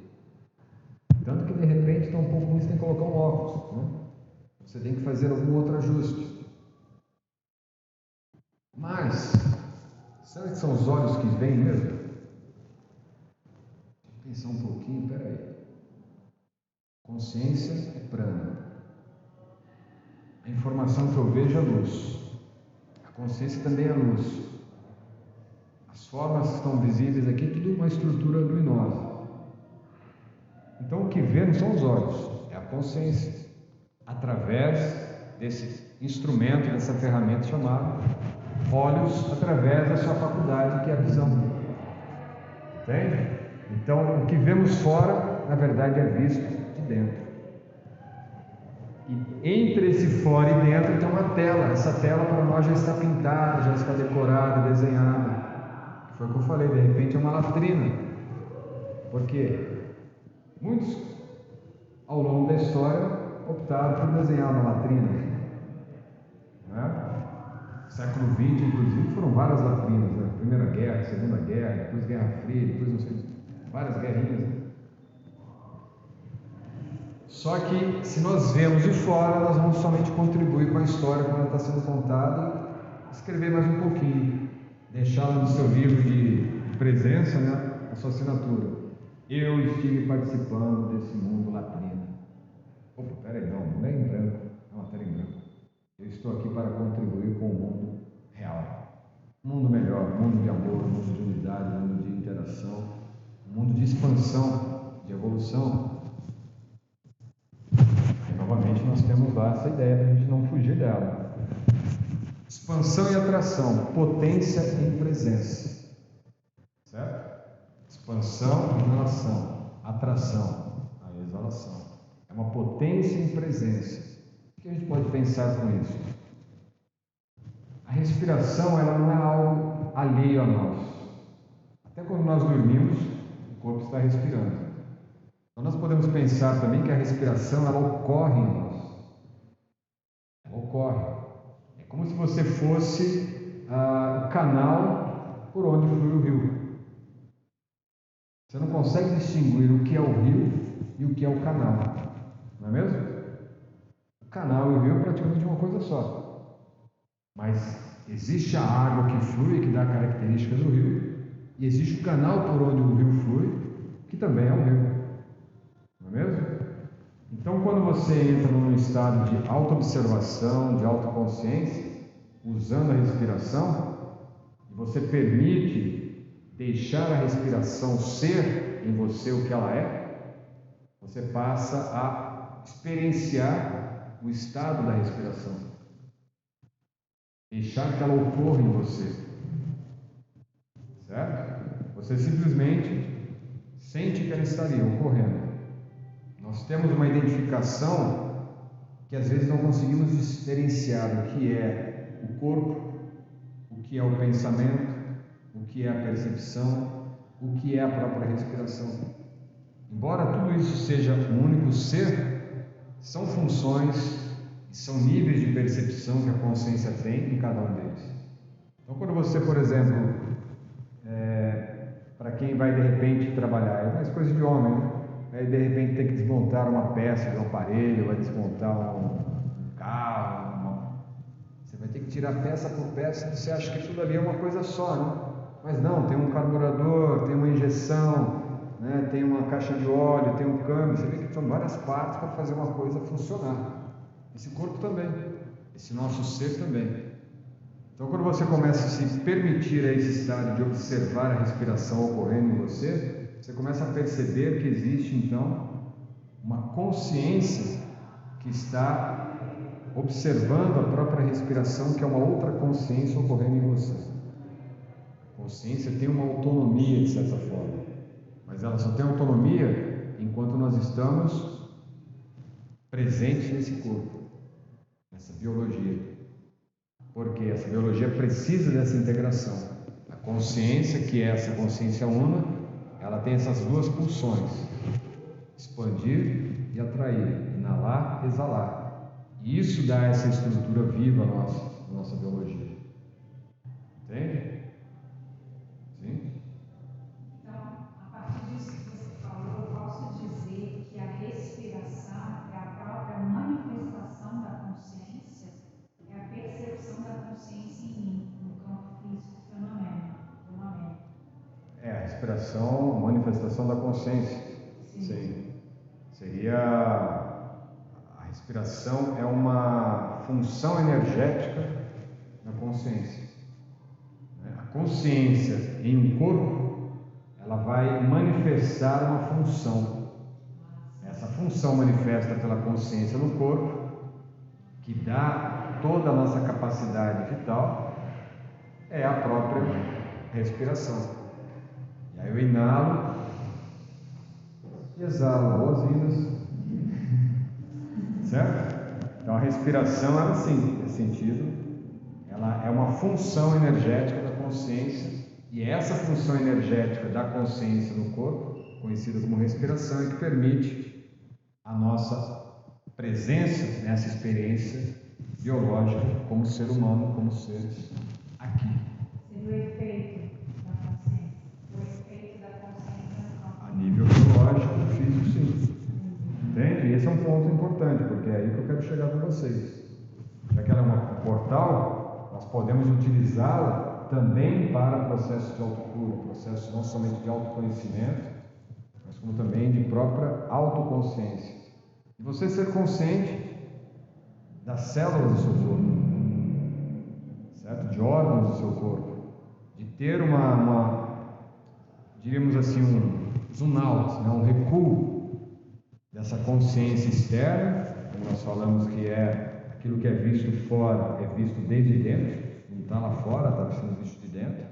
Tanto que de repente está um pouco ruim, você tem que colocar um óculos, né? Você tem que fazer algum outro ajuste. Mas, será que são os olhos que veem mesmo? Deixa eu pensar um pouquinho, peraí. Consciência é prana. A informação que eu vejo é luz. A consciência também é luz. As formas que estão visíveis aqui, tudo uma estrutura luminosa. Então o que vê não são os olhos, é a consciência. Através desse instrumento, dessa ferramenta chamada olhos, através da sua faculdade, que é a visão. Entende? Então, o que vemos fora, na verdade, é visto de dentro. E entre esse fora e dentro tem uma tela. Essa tela para nós já está pintada, já está decorada, desenhada. Foi o que eu falei, de repente é uma latrina. Por quê? Muitos, ao longo da história, optaram por desenhar uma latrina. Né? Século XX, inclusive, foram várias latrinas. Né? Primeira Guerra, Segunda Guerra, depois Guerra Fria, depois não sei, várias guerrinhas. Né? Só que, se nós vemos de fora, nós vamos somente contribuir com a história como ela está sendo contada, escrever mais um pouquinho, deixá-la no seu livro de presença, né? A sua assinatura. Eu estive participando desse mundo latrina. Opa, peraí, não é em branco, é uma tela em branco. Eu estou aqui para contribuir com o mundo real. Um mundo melhor, um mundo de amor, um mundo de unidade, um mundo de interação, um mundo de expansão, de evolução. E novamente nós temos lá essa ideia para a gente não fugir dela. Expansão e atração, potência em presença. Certo? Expansão, inalação, atração, a exalação. É uma potência em presença. O que a gente pode pensar com isso? A respiração, ela não é algo alheio a nós. Até quando nós dormimos, o corpo está respirando. Então nós podemos pensar também que a respiração, ela ocorre em nós. Ela ocorre. É como se você fosse o canal por onde flui o rio. Você não consegue distinguir o que é o rio e o que é o canal. Não é mesmo? O canal e o rio é praticamente uma coisa só. Mas existe a água que flui, que dá características do rio, e existe o canal por onde o rio flui, que também é um rio. Não é mesmo? Então, quando você entra num estado de autoobservação, de autoconsciência, usando a respiração, e você permite deixar a respiração ser em você o que ela é, você passa a experienciar o estado da respiração. Deixar que ela ocorra em você. Certo? Você simplesmente sente que ela estaria ocorrendo. Nós temos uma identificação que às vezes não conseguimos diferenciar o que é o corpo, o que é o pensamento, o que é a percepção, o que é a própria respiração. Embora tudo isso seja um único ser, são funções e são níveis de percepção que a consciência tem em cada um deles. Então, quando você, por exemplo, para quem vai de repente trabalhar, é mais coisa de homem, né? Aí de repente tem que desmontar uma peça de um aparelho, vai desmontar um carro, tirar peça por peça e você acha que tudo ali é uma coisa só, né? Mas não, tem um carburador, tem uma injeção, né? Tem uma caixa de óleo, tem um câmbio. Você vê que são várias partes para fazer uma coisa funcionar. Esse corpo também, esse nosso ser também. Então, quando você começa a se permitir a esse estado de observar a respiração ocorrendo em você, você começa a perceber que existe, então, uma consciência que está observando a própria respiração, que é uma outra consciência ocorrendo em você. A consciência tem uma autonomia, de certa forma, mas ela só tem autonomia enquanto nós estamos presentes nesse corpo, nessa biologia. Porque essa biologia precisa dessa integração. A consciência, que é essa consciência una, ela tem essas duas pulsões: expandir e atrair, inalar, exalar. E isso dá essa estrutura viva à nossa biologia. Entende? Sim? Então, a partir disso que você falou, eu posso dizer que a respiração é a própria manifestação da consciência, é a percepção da consciência em mim, no campo físico fenomenal. A respiração, manifestação da consciência. Sim. Seria a respiração é uma função energética da consciência. A consciência em um corpo, ela vai manifestar uma função. Essa função manifesta pela consciência no corpo, que dá toda a nossa capacidade vital, é a própria respiração. E aí eu inalo e exalo, boas-vindas. Certo? Então a respiração, ela sim, nesse sentido, ela é uma função energética da consciência, e é essa função energética da consciência no corpo, conhecida como respiração, é que permite a nossa presença nessa experiência biológica como ser humano, como seres aqui. Seria o efeito da consciência. O efeito da consciência no campo. A nível biológico, físico, sim. Entende? E esse é um ponto importante, porque é aí que eu quero chegar com vocês. Já que ela é um portal, nós podemos utilizá-la também para processos de autocura, processos não somente de autoconhecimento, mas como também de própria autoconsciência. E você ser consciente das células do seu corpo, certo? De órgãos do seu corpo, de ter diríamos assim, um zoom out, né? Um recuo dessa consciência externa, como nós falamos que é aquilo que é visto fora, é visto desde dentro, não está lá fora, está sendo visto de dentro.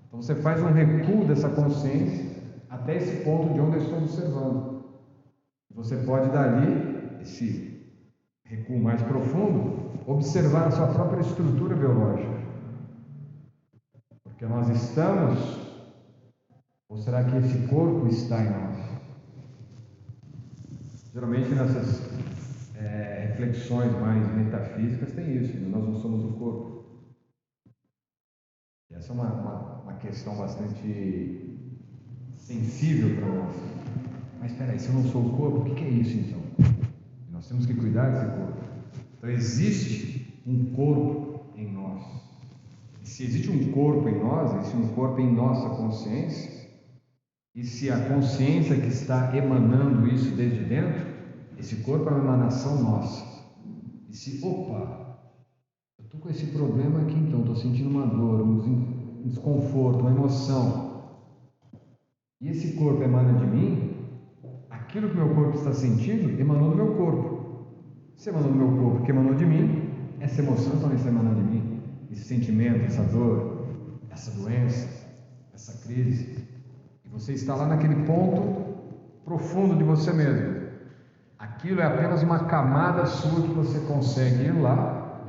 Então você faz um recuo dessa consciência até esse ponto de onde eu estou observando. Você pode dali, esse recuo mais profundo, observar a sua própria estrutura biológica. Porque nós estamos, ou será que esse corpo está em nós? Geralmente nessas reflexões mais metafísicas tem isso, né? Nós não somos o corpo. E essa é uma questão bastante sensível para nós. Mas espera aí, se eu não sou o corpo, o que é isso então? Nós temos que cuidar desse corpo. Então existe um corpo em nós. E se existe um corpo em nós, existe um corpo em nossa consciência. E se a consciência que está emanando isso desde dentro, esse corpo é uma emanação nossa. E se, opa, eu estou com esse problema aqui então, estou sentindo uma dor, um desconforto, uma emoção. E esse corpo emana de mim, aquilo que meu corpo está sentindo emanou do meu corpo. Se emanou do meu corpo, que emanou de mim, essa emoção também está emanando de mim. Esse sentimento, essa dor, essa doença, essa crise. Você está lá naquele ponto profundo de você mesmo. Aquilo é apenas uma camada sua que você consegue ir lá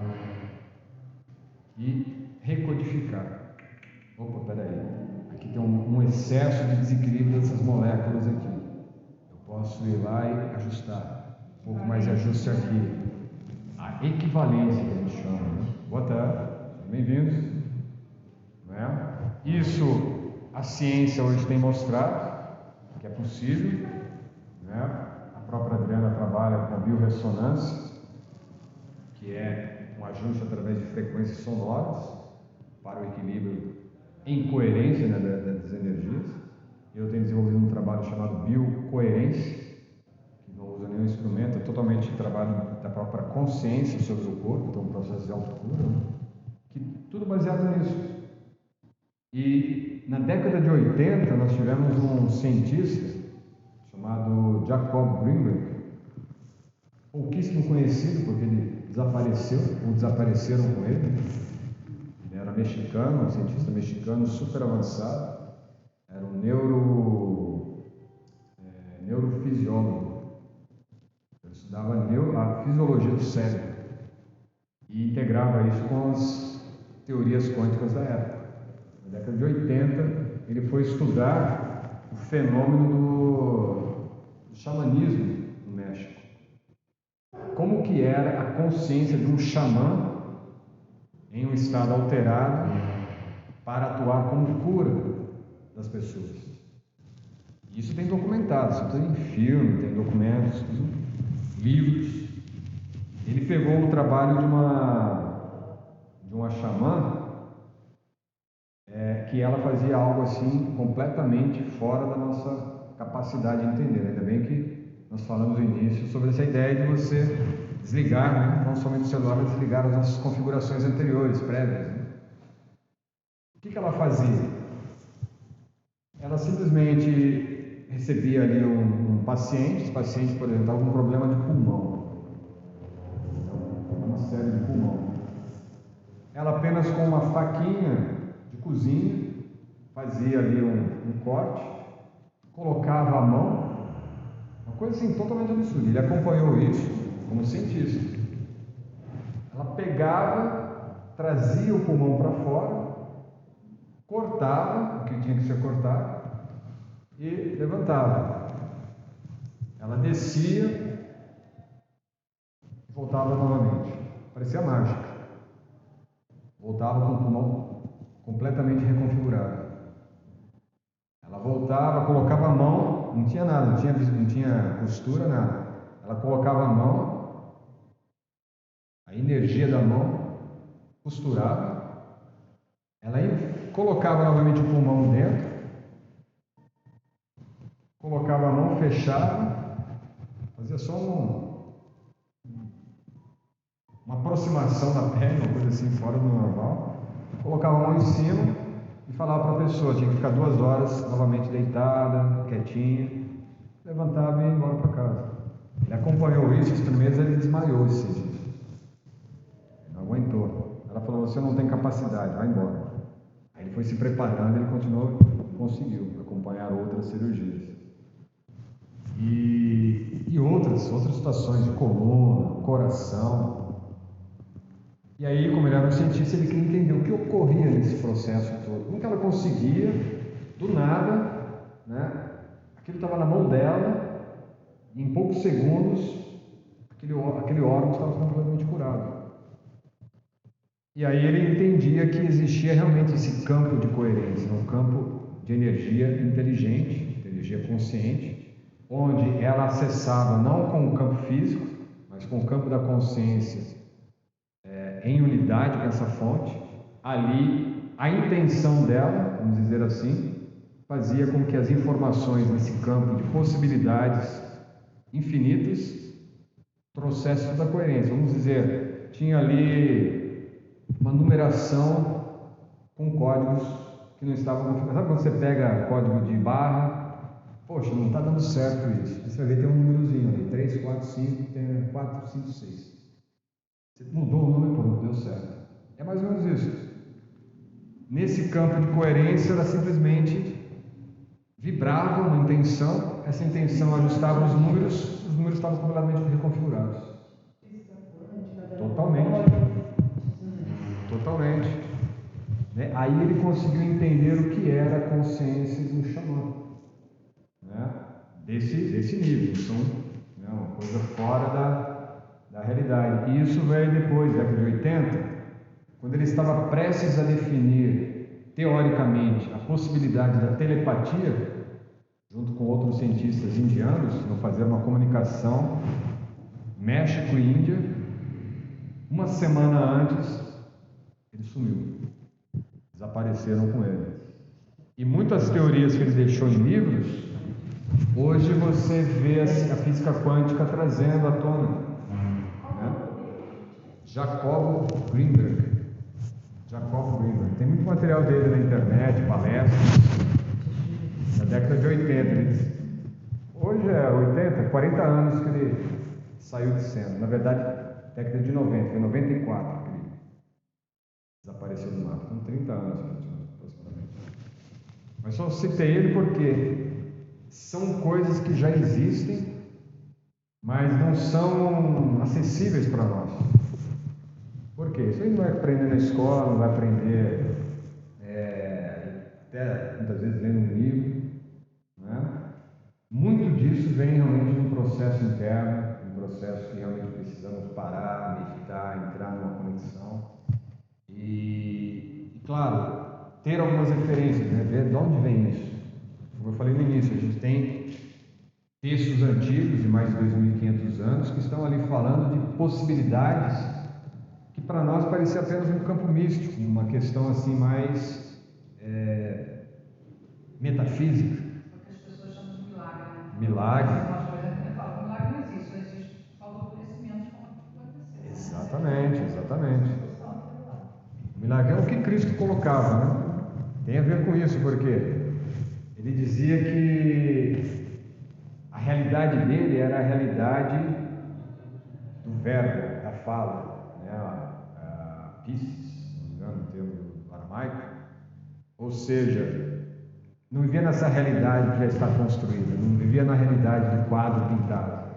e recodificar. Opa, peraí. Aqui tem um excesso de desequilíbrio dessas moléculas aqui. Eu posso ir lá e ajustar. Um pouco mais de ajuste aqui. A equivalência que a gente chama. Né? Boa tarde. Bem-vindos. Isso a ciência hoje tem mostrado que é possível, né? A própria Adriana trabalha com a biorressonância, que é um ajuste através de frequências sonoras para o equilíbrio em coerência, né, das energias. Eu tenho desenvolvido um trabalho chamado biocoerência, que não usa nenhum instrumento, é totalmente trabalho da própria consciência sobre o corpo, então um processo de autocura, né? Que tudo baseado nisso. E na década de 80 nós tivemos um cientista chamado Jacob Greenberg, pouquíssimo conhecido porque ele desapareceu, ou desapareceram com ele. Ele era mexicano, um cientista mexicano super avançado, era um neurofisiólogo. Ele estudava a fisiologia do cérebro e integrava isso com as teorias quânticas da época. Na década de 80, ele foi estudar o fenômeno do xamanismo no México. Como que era a consciência de um xamã em um estado alterado para atuar como cura das pessoas. Isso tem documentado, isso tem filme, tem documentos, livros. Ele pegou o trabalho de uma xamã que ela fazia algo assim completamente fora da nossa capacidade de entender. Ainda bem que nós falamos no início sobre essa ideia de você desligar, né? Não somente o celular, mas desligar as nossas configurações anteriores, prévias. Né? O que ela fazia? Ela simplesmente recebia ali um paciente, esse paciente, por exemplo, estava com um problema de pulmão, uma série de pulmão. Ela apenas com uma faquinha de cozinha fazia ali um corte, colocava a mão, uma coisa assim totalmente absurda. Ele acompanhou isso como cientista. Ela pegava, trazia o pulmão para fora, cortava o que tinha que ser cortado e levantava. Ela descia e voltava novamente. Parecia mágica. Voltava com o pulmão completamente reconfigurado. Ela voltava, colocava a mão, não tinha nada, não tinha costura, nada. Ela colocava a mão, a energia da mão, costurava, ela colocava novamente o pulmão dentro, colocava a mão, fechava, fazia só uma aproximação da pele, uma coisa assim fora do normal, colocava a mão em cima e falava para a pessoa, tinha que ficar 2 horas novamente deitada, quietinha, levantava e ia embora para casa. Ele acompanhou isso, os primeiros ele desmaiou esse dia. Não aguentou. Ela falou, você não tem capacidade, vai embora. Aí ele foi se preparando, ele continuou, conseguiu acompanhar outras cirurgias. E outras situações de coluna, coração. E aí, como ele era um cientista, ele queria entender o que ocorria nesse processo todo. Como que ela conseguia, do nada, né? Aquilo estava na mão dela, e em poucos segundos, aquele órgão estava completamente curado. E aí ele entendia que existia realmente esse campo de coerência, um campo de energia inteligente, energia consciente, onde ela acessava não com o campo físico, mas com o campo da consciência, em unidade com essa fonte. Ali, a intenção dela, vamos dizer assim, fazia com que as informações nesse campo de possibilidades infinitas trouxessem toda a coerência. Vamos dizer, tinha ali uma numeração com códigos que não estavam configurados. Sabe quando você pega código de barra? Poxa, não está dando certo isso. Você vai ver, tem um númerozinho ali, 3, 4, 5, tem 4, 5, 6. Você mudou o número, pronto, deu certo. É mais ou menos isso. Nesse campo de coerência, ela simplesmente vibrava uma intenção, essa intenção ajustava os números estavam completamente reconfigurados. Totalmente. Né? Aí ele conseguiu entender o que era a consciência do xamã. Né? Desse nível. Então, né? Uma coisa fora da realidade. E isso veio depois, década de 80, quando ele estava prestes a definir, teoricamente, a possibilidade da telepatia, junto com outros cientistas indianos, vão fazer uma comunicação México e Índia, uma semana antes, ele sumiu. Desapareceram com ele. E muitas teorias que ele deixou em livros, hoje você vê a física quântica trazendo à tona. Né? Jacob Greenberg. Tem muito material dele na internet, palestras. Na década de 80. Hoje é 80, 40 anos que ele saiu de cena. Na verdade, década de 90, foi 94 que ele desapareceu do mapa. Então, 30 anos aproximadamente. Mas só citei ele porque são coisas que já existem, mas não são acessíveis para nós. Por quê? Isso aí não vai aprender na escola, não vai aprender até muitas vezes lendo um livro. Né? Muito disso vem realmente de um processo interno, um processo que realmente precisamos parar, meditar, entrar numa conexão e claro, ter algumas referências, né? Ver de onde vem isso. Como eu falei no início, a gente tem textos antigos de mais de 2.500 anos que estão ali falando de possibilidades que para nós parecia apenas um campo místico, uma questão assim mais metafísica. Porque as pessoas chamam de milagre. Milagre. Uma coisa que eu falo, milagre não existe, só existe falta do conhecimento de como aconteceu. Exatamente. O milagre é o que Cristo colocava, né? Tem a ver com isso, porque ele dizia que a realidade dele era a realidade do verbo, da fala, né? A piscis, se não me engano, o termo aramaico. Ou seja, não vivia nessa realidade que já está construída, não vivia na realidade do quadro pintado,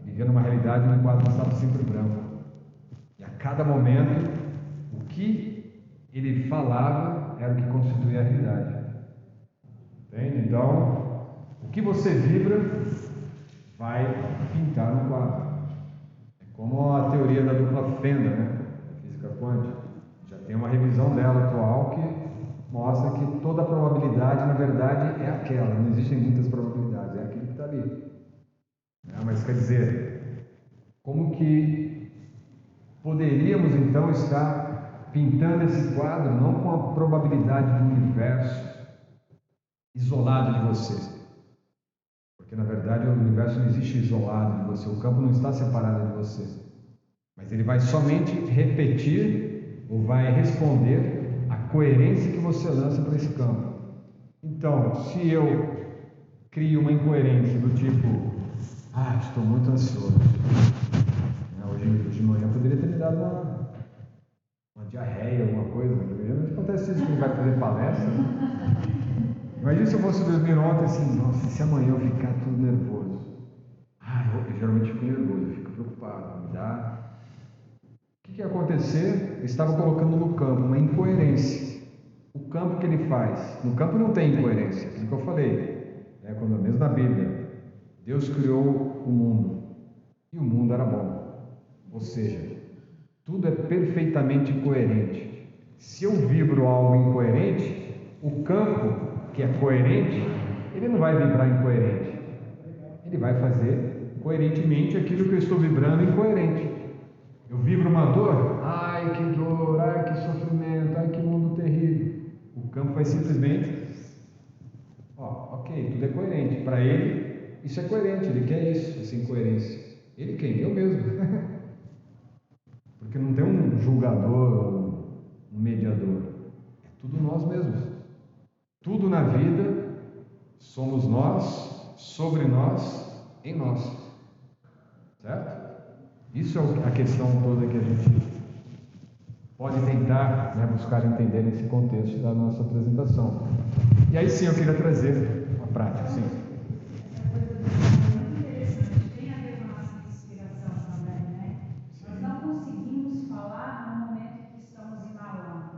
vivia numa realidade onde o quadro estava sempre branco. E a cada momento, o que ele falava era o que constituía a realidade. Entende? Então, o que você vibra vai pintar no quadro. É como a teoria da dupla fenda, né? Da física quântica. Já tem uma revisão dela atual que mostra que toda a probabilidade, na verdade, é aquela. Não existem muitas probabilidades, é aquilo que está ali. Mas quer dizer, como que poderíamos então estar pintando esse quadro não com a probabilidade do universo isolado de você? Porque na verdade o universo não existe isolado de você, o campo não está separado de você. Mas ele vai somente repetir ou vai responder a coerência que você lança para esse campo. Então, se eu crio uma incoerência do tipo, estou muito ansioso. Hoje de manhã eu poderia ter me dado uma diarreia, alguma coisa. Geralmente acontece isso quando vai fazer palestra. Imagina se eu fosse dormir ontem assim, nossa, se amanhã eu ficar tudo nervoso. Eu geralmente fico nervoso, eu fico preocupado, me dá. O que ia acontecer? Eu estava colocando no campo uma incoerência. O campo que ele faz, no campo não tem incoerência, aquilo que eu falei, quando mesmo na Bíblia, Deus criou o mundo e o mundo era bom, ou seja, tudo é perfeitamente coerente. Se eu vibro algo incoerente, o campo que é coerente, ele não vai vibrar incoerente, ele vai fazer coerentemente aquilo que eu estou vibrando incoerente. Eu vibro uma dor, que dor, que sofrimento, que mundo terrível. O campo vai simplesmente, ok, tudo é coerente. Para ele, isso é coerente, ele quer isso, essa incoerência. Ele quem? Eu mesmo. Porque não tem um julgador, um mediador. É tudo nós mesmos. Tudo na vida somos nós, sobre nós, em nós. Certo? Isso é a questão toda que a gente pode tentar buscar entender nesse contexto da nossa apresentação. E aí sim eu queria trazer uma prática, sim. Essa coisa do muito interessante, tem a ver com a nossa respiração também, né? Nós não conseguimos falar no momento que estamos inalando.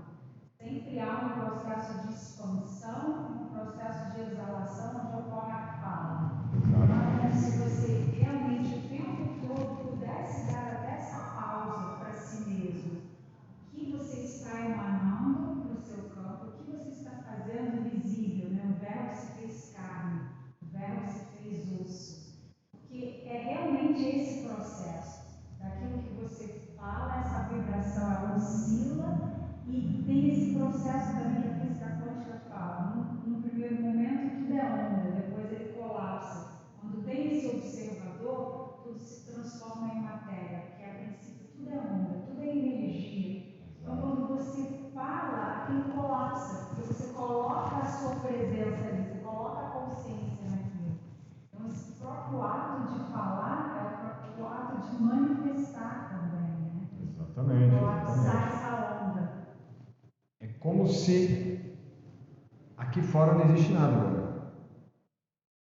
Sempre há um processo de expansão e um processo de exalação onde ocorre a fala. Então, se você realmente o tempo todo pudesse dar até essa pausa para si mesmo, o que você está emanando para o seu campo, o que você está fazendo visível, né? O verbo se fez carne. oscila e tem esse processo também que a física quântica fala. No primeiro momento tudo é onda, depois ele colapsa. Quando tem esse observador, tudo se transforma em matéria, porque a princípio tudo é onda, tudo é energia. Então quando você fala, aquilo colapsa, porque você coloca a sua presença ali, você coloca a consciência naquilo. Então esse próprio ato de falar é o próprio ato de manifestar também, né? Exatamente. Colapsar essa onda. É como se aqui fora não existe nada agora.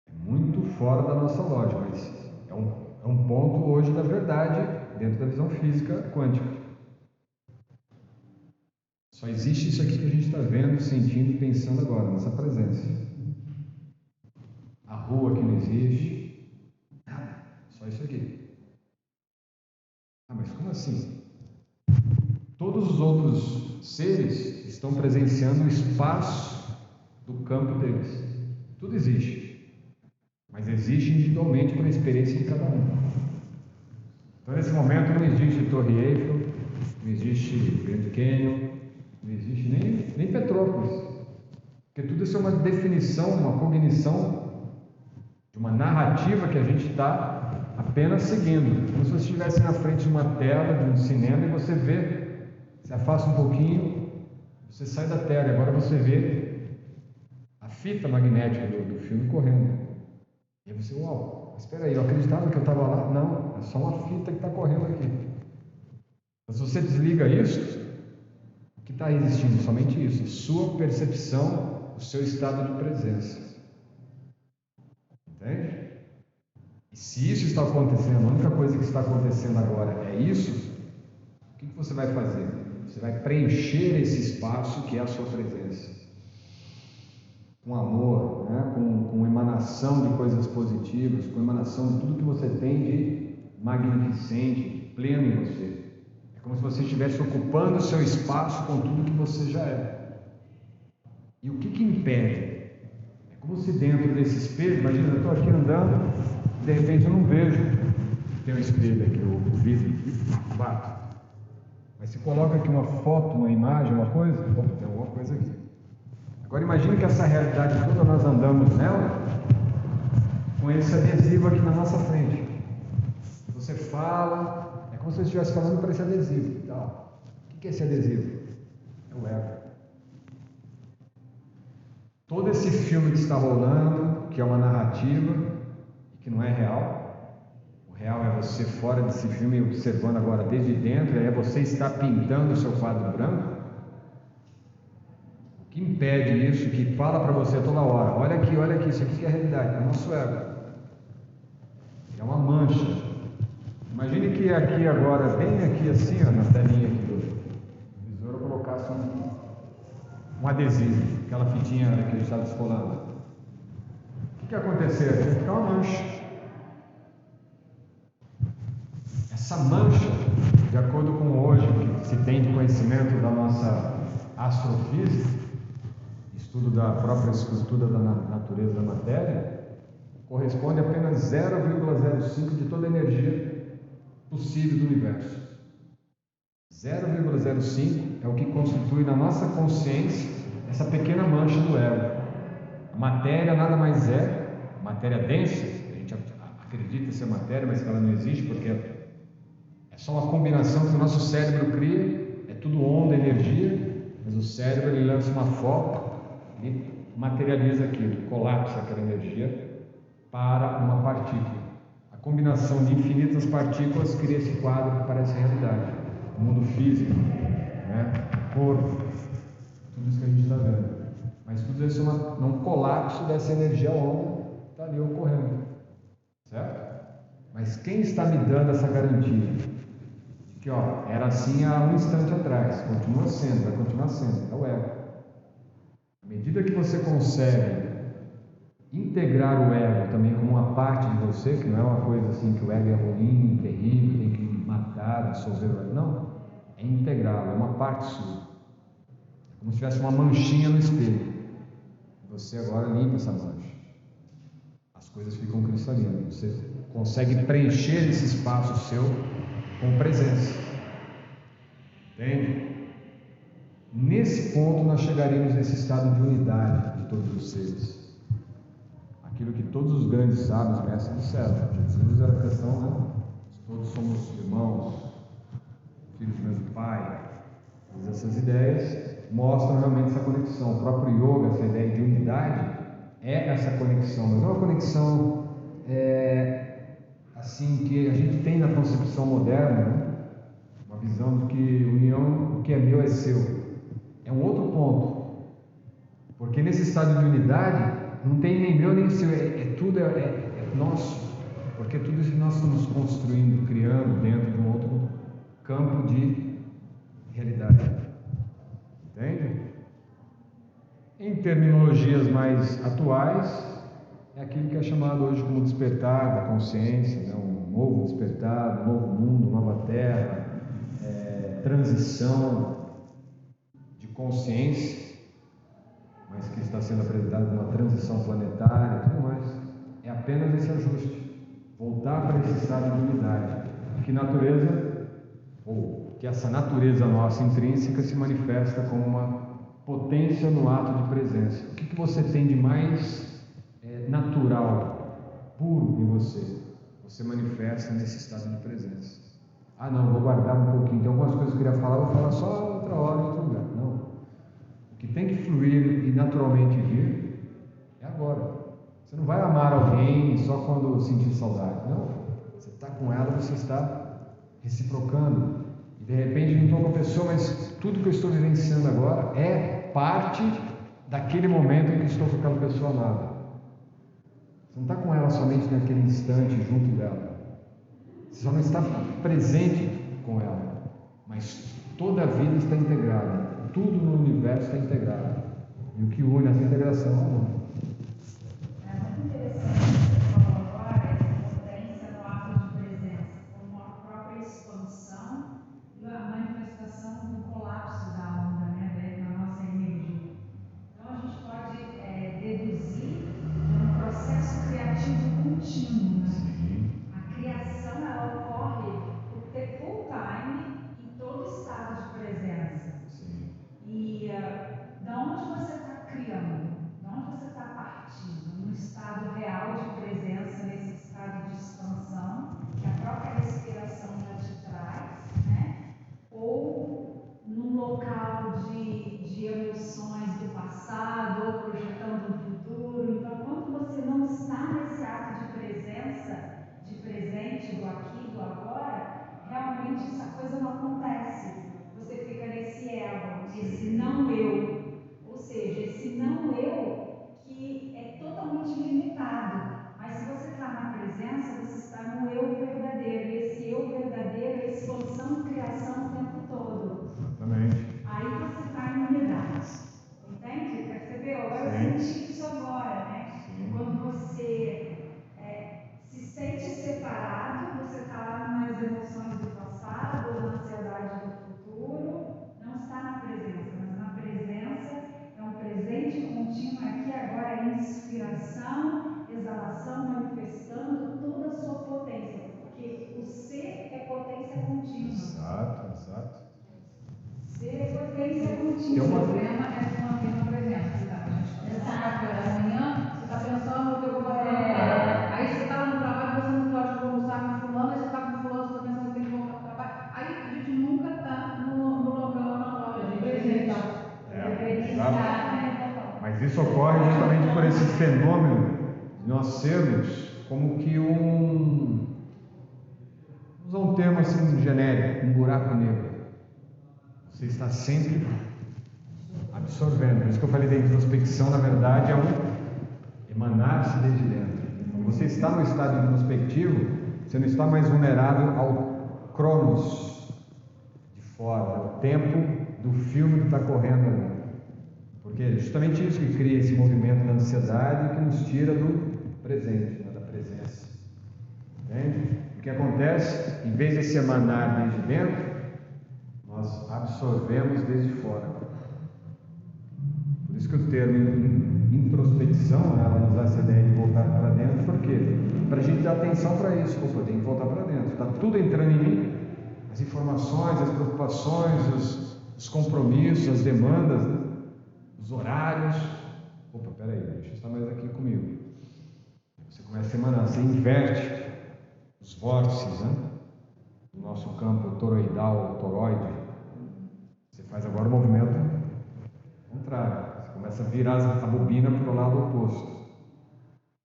É muito fora da nossa lógica, mas é um ponto hoje da verdade dentro da visão física quântica. Só existe isso aqui que a gente está vendo, sentindo e pensando agora, nessa presença. A rua que não existe, nada, só isso aqui. Ah, mas como assim? Todos os outros seres estão presenciando o espaço do campo deles. Tudo existe, mas existe individualmente para a experiência de cada um. Então, nesse momento, não existe Torre Eiffel, não existe Grand Canyon, não existe nem Petrópolis, porque tudo isso é uma definição, uma cognição de uma narrativa que a gente está apenas seguindo, como se você estivesse na frente de uma tela, de um cinema, e você vê, se afasta um pouquinho, você sai da tela, e agora você vê a fita magnética do filme correndo, e aí você, uau, espera aí, eu acreditava que eu estava lá? Não, é só uma fita que está correndo aqui. Então, se você desliga isso, o que está existindo? Somente isso, a sua percepção, o seu estado de presença. Entende? E se isso está acontecendo, a única coisa que está acontecendo agora é isso, o que você vai fazer? Você vai preencher esse espaço que é a sua presença. Com amor, né? com emanação de coisas positivas, com emanação de tudo que você tem de magnificente, de pleno em você. É como se você estivesse ocupando o seu espaço com tudo que você já é. E o que impede? É como se dentro desse espelho, imagina, eu estou aqui andando, de repente eu não vejo, tem um espelho aqui, o vidro, bato. Mas se coloca aqui uma foto, uma imagem, uma coisa, opa, tem alguma coisa aqui. Agora imagine que essa realidade toda nós andamos nela com esse adesivo aqui na nossa frente. Você fala, é como se você estivesse falando para esse adesivo. Tal. O que é esse adesivo? É o ego. Todo esse filme que está rolando, que é uma narrativa, que não é real. O real é você fora desse filme, observando agora desde dentro, é você estar pintando o seu quadro branco. O que impede isso, que fala para você toda hora, olha aqui, isso aqui que é a realidade, é o nosso ego. É uma mancha. Imagine que aqui agora, bem aqui assim, ó, na telinha aqui do visor, eu colocasse um adesivo, aquela fitinha que a gente estava descolando. O que ia acontecer? Ia ficar uma mancha. Essa mancha, de acordo com hoje que se tem de conhecimento da nossa astrofísica, estudo da própria estrutura da natureza da matéria, corresponde a apenas 0,05 de toda a energia possível do universo. 0,05 é o que constitui na nossa consciência essa pequena mancha do ego. A matéria nada mais é, a matéria densa, a gente acredita ser matéria, mas que ela não existe porque é só uma combinação que o nosso cérebro cria, é tudo onda, energia, mas o cérebro ele lança uma foto e materializa aquilo, colapsa aquela energia para uma partícula. A combinação de infinitas partículas cria esse quadro que parece realidade, o mundo físico, né? O corpo, tudo isso que a gente está vendo. Mas tudo isso é um colapso dessa energia onda que está ali ocorrendo, certo? Mas quem está me dando essa garantia? Que era assim há um instante atrás, continua sendo, vai continuar sendo, é o ego. À medida que você consegue integrar o ego também como uma parte de você, que não é uma coisa assim que o ego é ruim, terrível, tem que matar, dissolver o ego, não, é integrá-lo, é uma parte sua, é como se tivesse uma manchinha no espelho, você agora limpa essa mancha, as coisas ficam cristalinas, você consegue preencher esse espaço seu com presença. Entende? Nesse ponto nós chegaríamos nesse estado de unidade de todos os seres. Aquilo que todos os grandes sábios mestres disseram. Jesus era a questão, né? Todos somos irmãos, filhos do mesmo Pai. Mas essas ideias mostram realmente essa conexão. O próprio yoga, essa ideia de unidade, é essa conexão. Mas não é uma conexão assim que a gente tem na concepção moderna, né? Uma visão de que união, o que é meu é seu. É um outro ponto, porque nesse estado de unidade não tem nem meu nem seu, tudo é nosso, porque tudo isso nós estamos construindo, criando dentro de um outro campo de realidade, entende? Em terminologias mais atuais, é aquilo que é chamado hoje como despertar da consciência, né? Um novo despertar, um novo mundo, nova terra, transição consciência, mas que está sendo apresentada numa transição planetária e tudo mais, é apenas esse ajuste, voltar para esse estado de unidade, que natureza, ou que essa natureza nossa intrínseca se manifesta como uma potência no ato de presença. O que você tem de mais natural, puro em você, você manifesta nesse estado de presença. Ah não, vou guardar um pouquinho, tem algumas coisas que eu queria falar, vou falar só outra hora, em outro lugar. Não. O que tem que fluir e naturalmente vir é agora. Você não vai amar alguém só quando sentir saudade. Não. Você está com ela, você está reciprocando. E de repente não estou com a pessoa, mas tudo que eu estou vivenciando agora é parte daquele momento em que estou com aquela pessoa amada. Você não está com ela somente naquele instante junto dela. Você só não está presente com ela, mas toda a vida está integrada, tudo no universo está integrado. E o que une essa integração é o amor. É muito interessante o que você falou agora, essa potência no ato de presença, como a própria expansão e a manifestação do colapso da onda, né, da nossa energia. Então a gente pode deduzir um processo criativo contínuo, né? A criação ela ocorre full time em todo estado de presença. Sim. E de onde você está criando? De onde você está partindo? No estado real de presença, nesse estado de expansão, que a própria respiração já te traz, né? Ou num local de emoções do passado, ou projetando um futuro. Então, quando você não está nesse ato de presença, de presente, do aqui, do agora, realmente essa coisa não acontece. Você fica nesse ego, esse não eu. Ou seja, esse não eu que é totalmente limitado. Mas se você está na presença, você está no eu verdadeiro. E esse eu verdadeiro é expansão e criação o tempo todo. Exatamente. Aí você está em unidade. Entende? Percebeu? Agora eu senti isso agora, né? Sim. Quando você se sente separado, você está lá nas emoções do passado, ou na ansiedade do futuro, não está na presença, mas na presença é um presente contínuo aqui agora, inspiração, exalação, manifestando toda a sua potência, porque o ser é potência contínua. Exato, exato. Ser é potência contínua. O problema é se manter na presença. Tá? A gente está no café da manhã, você está pensando no que eu vou fazer agora. Aí você está lá no trabalho, você não pode almoçar com fulano, aí você está com fulano, você está pensando que tem que voltar para o trabalho. Aí a gente nunca está no local na hora, a gente deveria estar, né? Mas isso ocorre justamente por esse fenômeno de nós sermos como que vamos usar um termo assim genérico, um buraco negro. Você está sempre absorvendo. Por isso que eu falei da introspecção, na verdade, é um emanar-se desde dentro. Quando você está no estado introspectivo, você não está mais vulnerável ao cronos de fora, ao tempo do filme que está correndo ali. Porque é justamente isso que cria esse movimento da ansiedade que nos tira do presente, né, da presença. Entende? O que acontece, em vez de se emanar desde dentro, nós absorvemos desde fora. Por isso que o termo introspecção, ela nos dá essa ideia de voltar para dentro. Por quê? Para a gente dar atenção para isso. Opa, tem que voltar para dentro. Está tudo entrando em mim, mas as informações, as preocupações, os compromissos, as demandas, né? Os horários. Opa, peraí, deixa eu estar mais aqui comigo. Você começa a emanar, você inverte os vórtices, né? Do nosso campo toroidal, toroide. Você faz agora o movimento contrário. Você começa a virar a bobina para o lado oposto.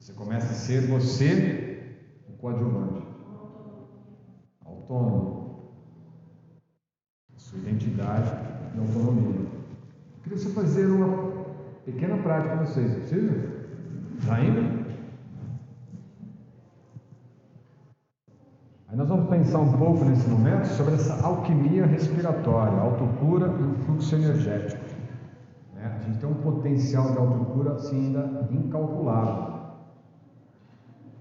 Você começa a ser você o coadjuvante. Autônomo. Sua identidade e autonomia. Eu queria só fazer uma pequena prática com vocês. É possível? Já indo? Aí nós vamos pensar um pouco nesse momento sobre essa alquimia respiratória, autocura e o fluxo energético. A gente tem um potencial de autocura assim ainda incalculável.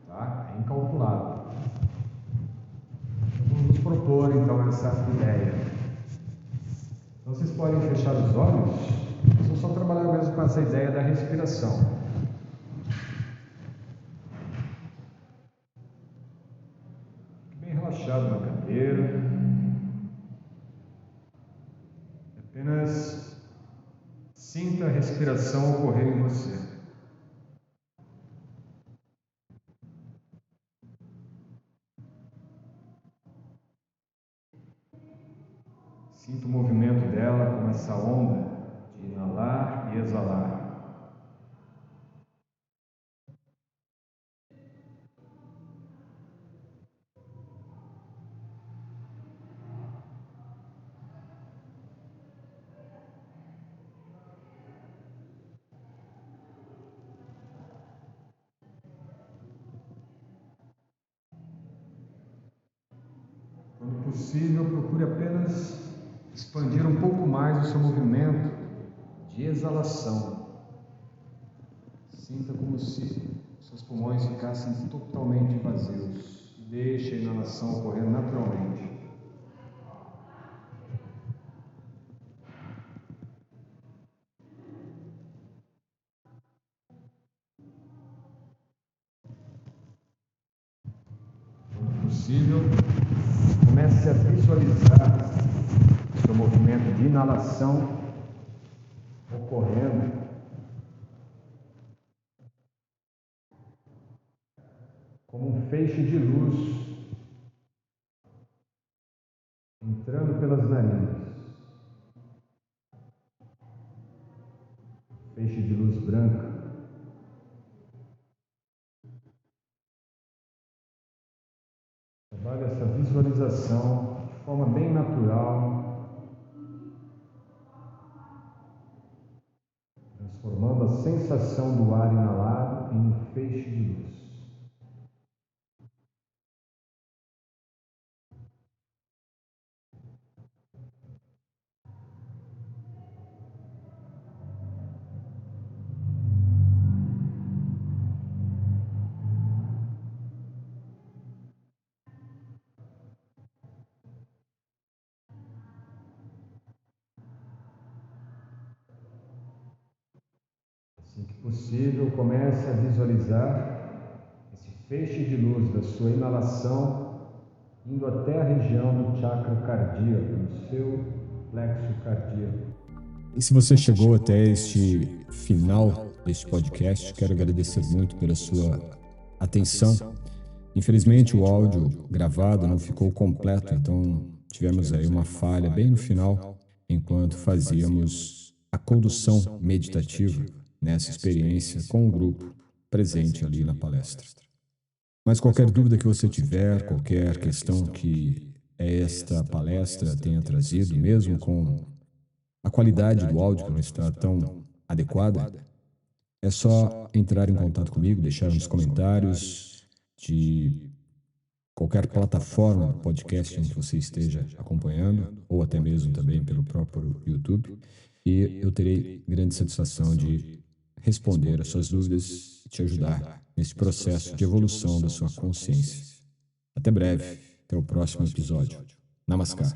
Tá? É incalculável. Vamos nos propor então essa ideia. Então vocês podem fechar os olhos. Eu vou só trabalhar mesmo com essa ideia da respiração. Relaxado na cadeira, apenas sinta a respiração ocorrer em você. Sinta o movimento dela como essa onda de inalar e exalar. Quando possível, procure apenas expandir um pouco mais o seu movimento de exalação. Sinta como se seus pulmões ficassem totalmente vazios. Deixe a inalação ocorrer naturalmente. Quando possível, comece a visualizar o seu movimento de inalação ocorrendo como um feixe de luz entrando pelas narinas. Feixe de luz branca. Trabalhe essa visualização de forma bem natural, transformando a sensação do ar inalado em um feixe de luz. Assim que possível, comece a visualizar esse feixe de luz da sua inalação indo até a região do chakra cardíaco, no seu plexo cardíaco. E se você chegou até este final deste podcast, quero agradecer muito pela sua atenção. Infelizmente o áudio gravado não ficou completo, então tivemos aí uma falha bem no final, enquanto fazíamos a condução meditativa nessa experiência com o grupo presente ali na palestra. Mas qualquer dúvida que você tiver, qualquer questão que esta palestra tenha trazido, mesmo com a qualidade do áudio que não está tão adequada, é só entrar em contato comigo, deixar nos comentários de qualquer plataforma de podcast em que você esteja acompanhando, ou até mesmo também pelo próprio YouTube, e eu terei grande satisfação de responder as suas dúvidas e te ajudar nesse processo de evolução da sua consciência. Até breve, até o próximo episódio. Namaskar.